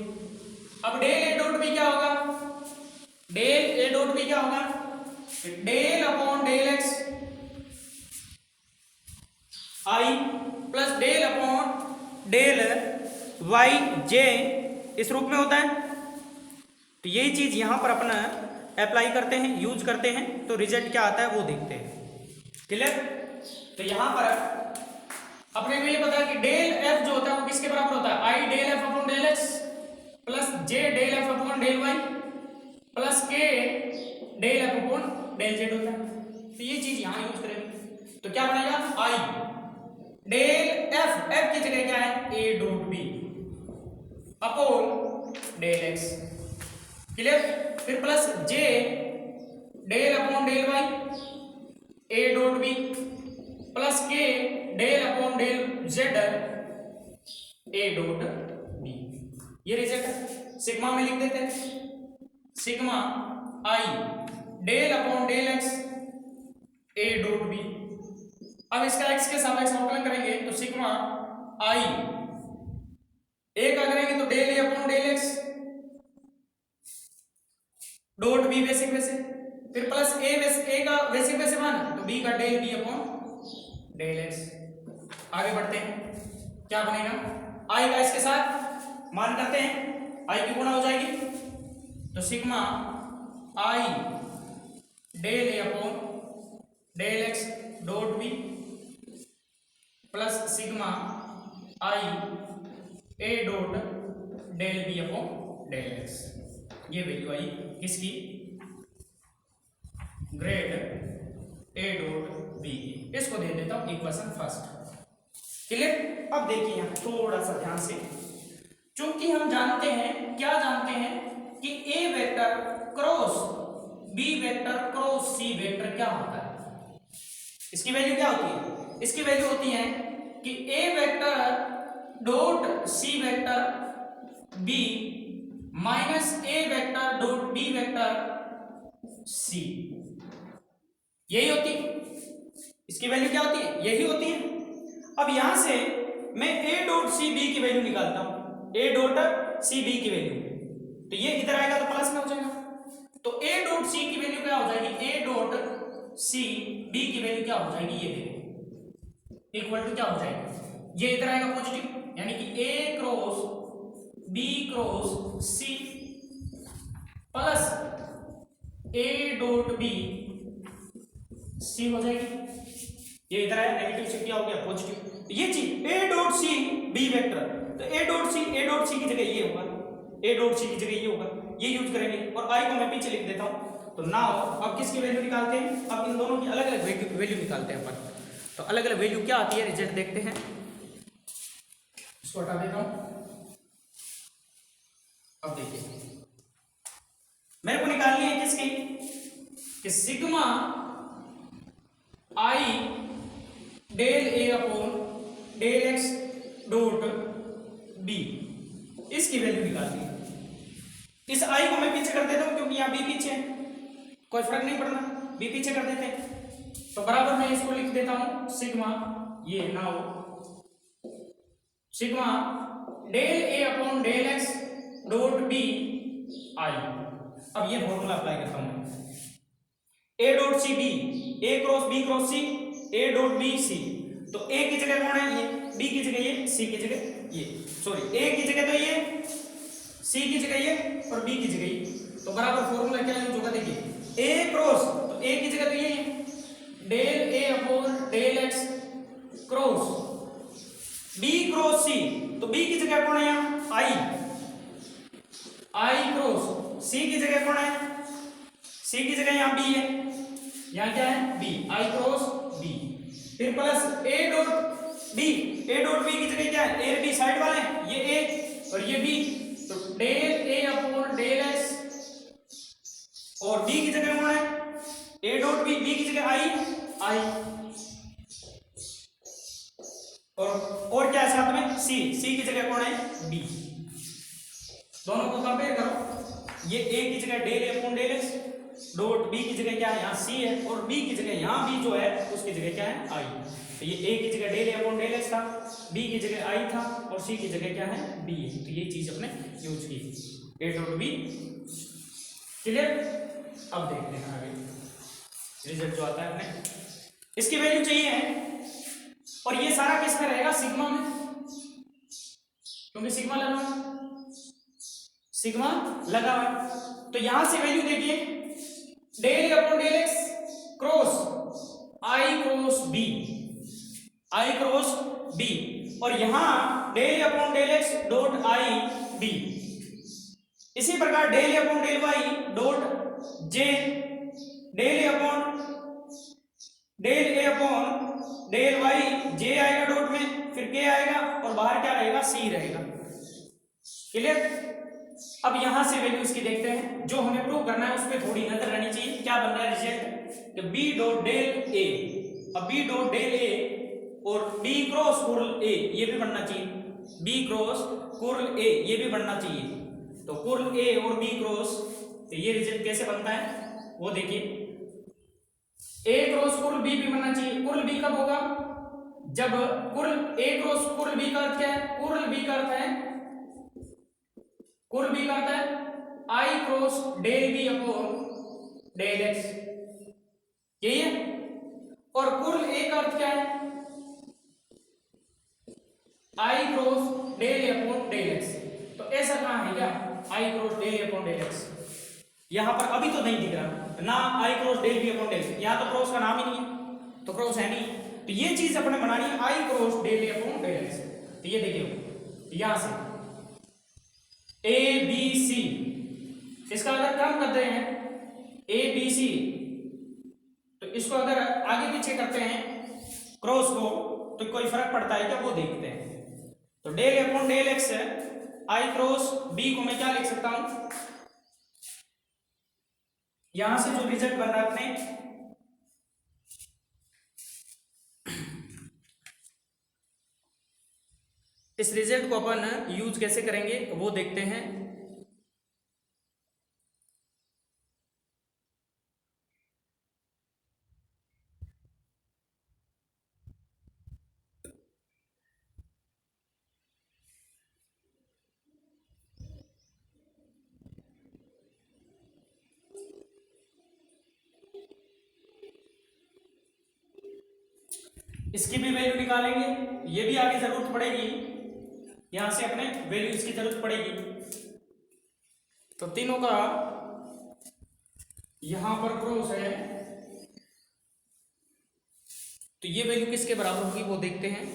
अब डेल ए डॉट बी क्या होगा, डेल ए डॉट बी क्या होगा, del upon del x I plus del upon del Y J, इस रूप में होता है। तो यही चीज यहां पर अपना अप्लाई करते हैं, यूज करते हैं, तो रिजल्ट क्या आता है वो देखते हैं, क्लियर। तो यहां पर अपने को ये पता है कि डेल एफ जो होता है वो किसके बराबर होता है, आई del F upon del x plus जे del F upon del Y plus के del F upon del Z होता है। तो ये चीज यहां यूज करेंगे, तो क्या बनेगा, आई डेल एफ, एफ की जगह क्या है, A dot B upon del X, clear. फिर plus J del upon del Y A dot B plus के del upon del Z A dot B. ये रिजल्ट है, सिग्मा में लिख देते हैं, sigma I del upon del x A dot B. अब इसका एक्स के सापेक्ष अवकलन करेंगे तो सिग्मा आई ए का करेंगे तो डेल ए upon del x dot B basic वैसे, फिर प्लस ए का बेसिक वैसे मान, तो बी का del B upon del X. आगे बढ़ते हैं, क्या बनेगा, आई का इसके साथ मान करते हैं, आई की गुणा हो जाएगी, तो sigma I del A upon del x dot B plus sigma I A dot del B upon del x. ये वैल्यू आई किसकी, ग्रेड ए डॉट बी की। इसको दे देता हूं इक्वेशन फर्स्ट। क्लियर? अब देखिए यहाँ थोड़ा सा ध्यान से, चूंकि हम जानते हैं, क्या जानते हैं कि A vector cross B vector cross C vector क्या होता है। इसकी वैल्यू क्या होती है? इसकी वैल्यू होती है कि A vector dot C vector B minus A vector dot B vector C, यही होती है। इसकी वैल्यू क्या होती है? यही होती है। अब यहां से मैं ए डॉट सी बी की वैल्यू निकालता हूं, ए डॉट सी बी की वैल्यू, तो ये इधर आएगा तो प्लस में हो जाएगा। तो ए डॉट सी की वैल्यू क्या हो जाएगी? ए डॉट सी बी की वैल्यू क्या हो जाएगी? ये देखो इक्वल टू क्या हो जाएगा? ये इधर आएगा पॉजिटिव, यानी कि A cross B cross C plus A dot B C हो जाएगी। ये इधर आया नेगेटिव से क्या हो गया? पॉजिटिव। ये चीज A dot C B vector, तो ए डॉट सी की जगह ये होगा, ए डॉट सी की जगह ये होगा, ये यूज करेंगे। और आई को मैं पीछे लिख देता हूं। तो नाउ अब किसकी वैल्यू निकालते हैं? अब इन दोनों की अलग अलग वैल्यू निकालते हैं अपन। तो अलग अलग वैल्यू क्या आती है, रिजल्ट देखते हैं। इसको हटा देता हूं। अब देखिए मेरे को निकालनी है किसकी? कि sigma I del A upon del x dot B, इसकी वैल्यू निकालनी है। इस आई को मैं पीछे कर देता हूं क्योंकि यहां बी पीछे है, कोई फर्क नहीं पड़ना, बी पीछे कर देते हैं। तो बराबर मैं इसको लिख देता हूं सिग्मा, ये now sigma del A upon del x dot B I. अब ये फॉर्मूला अप्लाई करता हूं, A dot C B, A cross B cross C, A dot B C. तो ए की जगह कौन है? ये। बी की जगह ये, सी की जगह ये, सॉरी ए की जगह तो ये, सी की जगह ये और बी की जगह ये। तो बराबर फॉर्मूला क्या यूज होगा? देखिए ए क्रॉस, तो ए की जगह तो ये है डेल ए upon del x cross B cross C, तो बी की जगह कौन है? यहाँ आई, आई क्रॉस सी की जगह कौन है? सी की जगह यहाँ बी है, यहाँ क्या है? बी, आई क्रॉस बी। फिर plus A dot B, A dot B की जगह क्या है? ए बी साइड वाले हैं, ये ए और ये बी, तो डेल ए अपॉन डेल एक्स और बी की जगह कौन है? ए डॉट बी, बी की जगह आई, आई और क्या है साथ में? सी, सी की जगह कौन है? बी। दोनों को कंपेयर करो, ये ए की जगह डेल ए upon del x dot B की जगह क्या है? यहाँ सी है और बी की जगह यहाँ बी जो है उसकी जगह क्या है? आई। तो ये ए की जगह डेल ए अपॉन डेल एक्स था, बी की जगह आई था और सी की जगह क्या है? बी है। तो ये चीज अपने यूज की, ए डॉट बी। क्लियर? अब देखते हैं आगे रिजल्ट जो आता है अपने, इसकी वैल्यू चाहिए है और ये सारा किस में रहेगा? सिग्मा में, क्योंकि सिग्मा लगा हुआ है। तो यहां से वैल्यू देखिए del upon del x cross आई क्रॉस बी, आई क्रॉस बी, और यहां del upon del x dot आई बी। इसी प्रकार del upon del y dot जे, डेल ए अपॉन डेल वाई जे आएगा डॉट में, फिर के आएगा और बाहर क्या रहेगा? सी रहेगा। क्लियर? अब यहां से वैल्यू इसकी देखते हैं, जो हमें प्रूव करना है उस पर थोड़ी नजर रहनी चाहिए। क्या बन रहा है रिजल्ट? कि बी डॉट डेल ए, अब बी डॉट डेल ए और बी क्रॉस कुर्ल ए ये भी बनना चाहिए, बी क्रॉस कुर्ल ए ये भी बनना चाहिए। तो कुर्ल ए और बी क्रॉस, तो ये रिजल्ट कैसे बनता है वो देखिए, ए क्रॉस कुर्ल बी भी बनना चाहिए। कुर्ल बी कब होगा? जब कुर्ल ए क्रॉस कुर्ल बी का अर्थ क्या है? कुर्ल बी का अर्थ है आई cross del B upon del x, यही है। और कुर्ल ए का अर्थ क्या है? आई क्रॉस डेल ए अपॉन डेल एक्स। तो ऐसा कहां है क्या? I cross del A upon del x यहां पर अभी तो नहीं दिख रहा ना, i cross del B upon del, यहां तो क्रॉस का नाम ही नहीं है, तो क्रॉस है नहीं। तो ये चीज अपने बनानी है आई क्रॉस डेल ए अपॉन डेल एक्स। तो ये देखिए यहां से ए बी सी, इसका अगर क्रम करते हैं ए बी सी, तो इसको अगर आगे पीछे करते हैं क्रॉस को, तो कोई फर्क पड़ता है क्या, वो देखते हैं। तो डेल अपॉन डेल एक्स है, आई क्रॉस बी को मैं क्या लिख सकता हूं, यहां से जो रिजल्ट बन रहा है अपने, इस रिजल्ट को अपन यूज कैसे करेंगे वो देखते हैं। इसकी भी वैल्यू निकालेंगे, ये भी आगे जरूरत पड़ेगी, यहां से अपने वैल्यू इसकी जरूरत पड़ेगी। तो तीनों का यहां पर क्रॉस है, तो ये वैल्यू किसके बराबर होगी वो देखते हैं।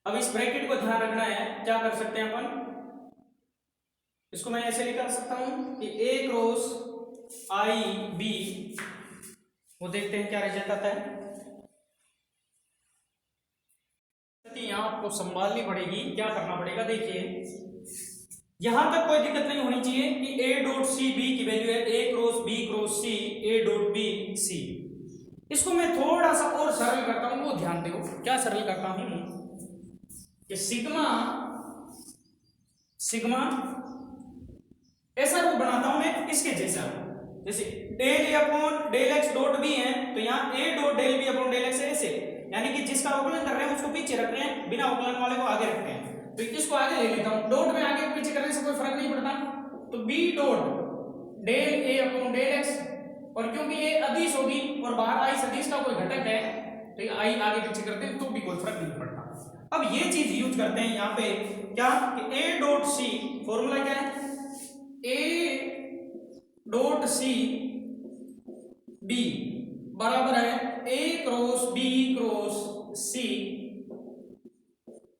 अब इस ब्रैकेट को ध्यान रखना है, क्या कर सकते हैं अपन, इसको मैं ऐसे लिख सकता हूं कि ए क्रॉस आई बी, वो देखते हैं क्या रिजल्ट आता है। यहां आपको संभालनी पड़ेगी, क्या करना पड़ेगा, देखिए यहां तक कोई दिक्कत नहीं होनी चाहिए कि ए डॉट सी बी की वैल्यू है ए क्रॉस बी क्रॉस सी ए डॉट बी सी। इसको मैं थोड़ा सा और सरल करता हूं, वो ध्यान दो क्या सरल करता हूं कि सिग्मा सिग्मा ऐसा रूप बनाता हूं मैं इसके जैसा, जैसे डेल ए upon del x dot b है, तो यहाँ a dot del B upon del x ऐसे, यानी कि जिसका अवकलन कर रहे हैं उसको पीछे रख रहे हैं, बिना अवकलन वाले को आगे रखते हैं। तो इसको आगे ले लेता हूं, डॉट में आगे पीछे करने से कोई फर्क नहीं पड़ता। तो बी डॉट डेल ए अपॉन डेल एक्स, और क्योंकि ये अदिश होगी और बाहर आई सदिश का कोई घटक है, तो आई आगे पीछे करते हैं तो भी कोई फर्क नहीं पड़ता। अब ये चीज यूज करते हैं यहाँ पे क्या कि ए डॉट सी, फॉर्मूला क्या है, ए डॉट सी बी बराबर है ए क्रॉस बी क्रॉस सी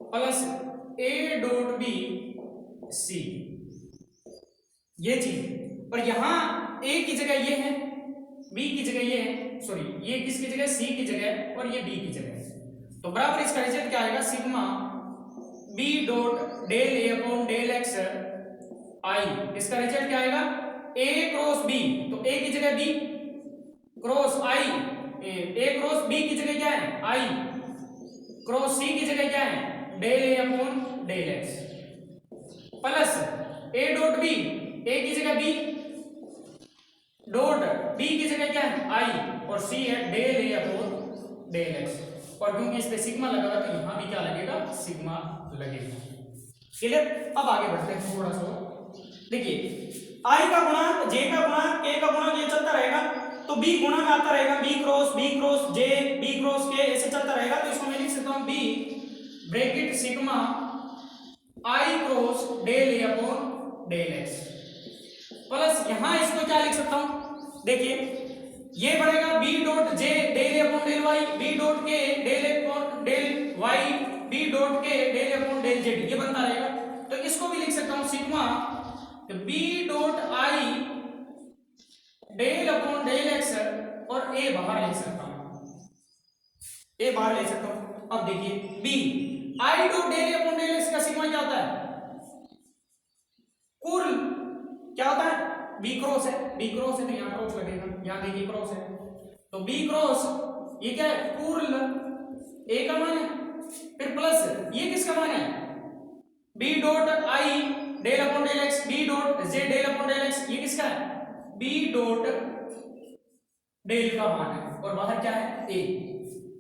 प्लस ए डॉट बी सी, ये चीज। और यहां ए की जगह ये है, बी की जगह ये है, सॉरी ये किसकी जगह, सी की जगह और ये बी की जगह, तो बराबर इसका रिजल्ट क्या आएगा, सिग्मा बी डॉट डेल ए अपॉन डेल एक्स आई, इसका रिजल्ट क्या आएगा, ए क्रॉस बी, तो ए की जगह बी क्रॉस आई, ए क्रॉस बी की जगह क्या है आई, क्रॉस सी की जगह क्या है del A upon del x, plus A dot B, a की जगह बी डॉट बी की जगह क्या है आई, और सी है डेल ए अपॉन डेल एक्स, और क्योंकि इस पे सिग्मा लगा हुआ तो यहां भी क्या लगेगा, सिग्मा लगेगा। क्लियर। अब आगे बढ़ते हैं थोड़ा सा, देखिए आई का गुणा जे का गुणा के का गुणा ये चलता रहेगा, तो बी गुणा में आता रहेगा B cross J B cross K, ऐसे चलता रहेगा। तो इसको मैं लिख सकता हूं बी ब्रैकेट सिग्मा आई क्रॉस डेल ए अपॉन डेल एक्स, प्लस यहां इसको क्या लिख सकता हूं, देखिए ये बढ़ेगा बी डॉट जे del upon del y, b dot के del upon del y, b dot के डेल अपॉन डेल जेड, ये बनता रहेगा। तो इसको भी लिख सकता हूं सिग्मा बी डॉट आई डेल अपॉन डेल एक्स, और ए बाहर ले सकता हूं, ए बाहर ले सकता हूं। अब देखिए B I dot del upon del X का सिग्मा क्या होता है, कुल क्या होता है, बी क्रॉस है, बी क्रॉस है तो यहां क्रॉस लगेगा, यहां देखिए क्रॉस है, तो बी क्रॉस ये क्या है, कुल ए का मान है, फिर प्लस ये किसका मान है, बी डॉट आई del upon del X, B dot जे डेल अपॉन डेल एक्स, ये किसका है, बी डॉट डेल का मान है, और बाहर क्या है ए।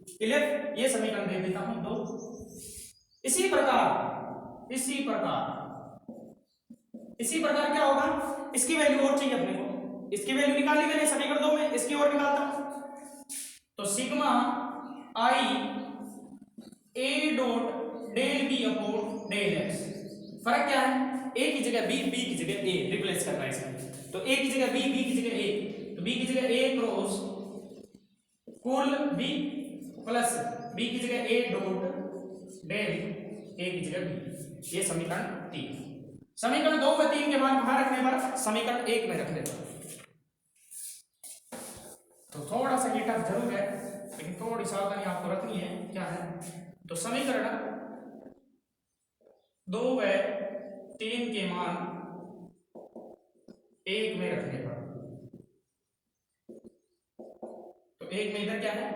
क्लियर। ये समीकरण दे देता हूं दो। इसी प्रकार क्या होगा, इसकी वैल्यू और चाहिए अपने को, इसकी वैल्यू निकाली मैंने समीकरण 2 में, इसकी और निकालता हूं, तो sigma I A dot del B upon del X, फर्क क्या है, ए की जगह बी, बी की जगह ए, रिप्लेस करना है इसमें। तो ए की जगह बी, बी की जगह ए, तो बी की जगह a cross curl b plus b की जगह ए डॉट डेल ए की जगह बी। ये समीकरण 3। समीकरण 2 व 3 के मान बाहर रखने पर समीकरण 1 में रख लेते हैं। तो थोड़ा सा ये टफ जरूर है, लेकिन थोड़ी सावधानी आपको रखनी है। क्या है, तो समीकरण 2 व 3 के मान 1 में रखने पर, तो 1 में इधर क्या है,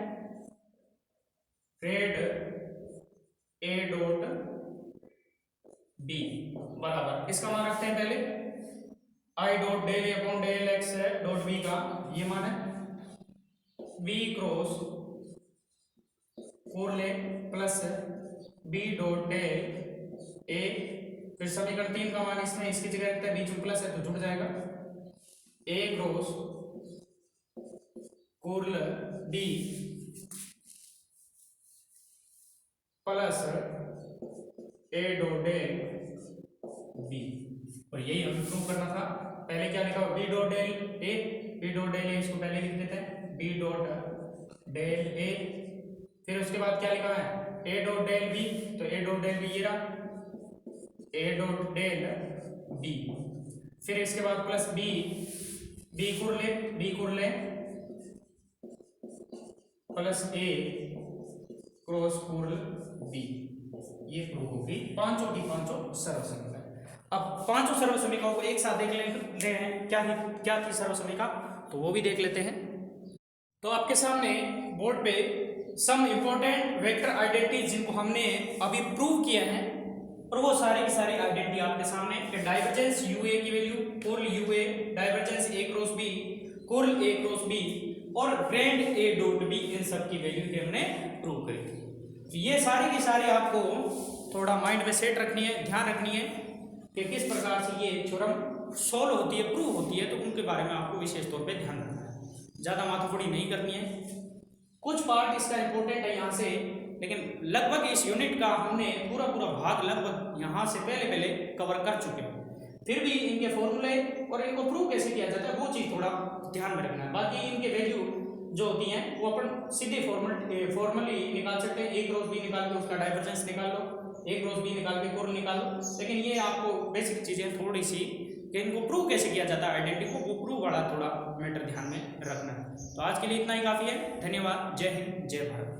ग्रेड ए डॉट बी बराबर, इसका मान रखते हैं पहले I dot del A upon del x dot B का ये मान है B cross curl A plus B dot del A, फिर समीकरण 3 का मान इसमें इसकी जगह रखते हैं, बीच में प्लस है तो जुड़ जाएगा a cross curl b plus A dot del b. और यही हमें प्रूव करना था। पहले क्या लिखा, B dot del A, B dot del a इसको पहले लिख देते हैं बी डॉट डेल ए, फिर उसके बाद क्या लिखा है ए डॉट डेल बी, तो ए डॉट डेल बी ये रहा ए डॉट डेल बी, फिर इसके बाद प्लस बी, बी कुरले प्लस ए क्रॉस कुरल बी। ये प्रूव होगी पांचों की पांचों सर्व समीकरण। अब पांचों सर्व समीकरणों को एक साथ देख लेते हैं, क्या थी सर्व समीकरण, तो वो भी देख लेते हैं। तो आपके सामने बोर्ड पे सम इंपॉर्टेंट वेक्टर आइडेंटिटीज जिनको हमने अभी प्रूव किया है, और वो सारी की सारी आइडेंटिटी आपके सामने कि डाइवर्जेंस यूए की वैल्यू curl UA, divergence A cross B curl A cross B, और ग्रेड ए डॉट बी, इन सब की वैल्यू की हमने प्रूव करी थी। तो ये सारी की सारी आपको थोड़ा माइंड में सेट रखनी है, ध्यान रखनी है कि किस प्रकार से ये थ्योरम सॉल्व होती है, प्रूव होती है, तो उनके बारे में आपको विशेष तौर पे ध्यान रखना है, ज़्यादा माथापड़ी नहीं करनी है। कुछ पार्ट इसका इंपॉर्टेंट है यहाँ से, लेकिन लगभग इस यूनिट का हमने पूरा भाग लगभग यहाँ से पहले कवर कर चुके हैं। फिर भी इनके फॉर्मूले और इनको प्रूव कैसे किया जाता है वो चीज़ थोड़ा ध्यान में रखना है। बाकी इनके वैल्यू जो होती हैं वो अपन सीधे फॉर्मली निकाल सकते हैं। ए क्रॉस बी निकाल के उसका डाइवर्जेंस निकाल लो, ए क्रॉस बी निकाल के कर्ल निकाल लो, लेकिन ये आपको बेसिक चीज़ें थोड़ी सी कि इनको प्रूव कैसे किया जाता है आइडेंटिटी को, वो प्रूव वाला थोड़ा मैटर ध्यान में रखना है। तो आज के लिए इतना ही काफ़ी है। धन्यवाद। जय हिंद, जय भारत।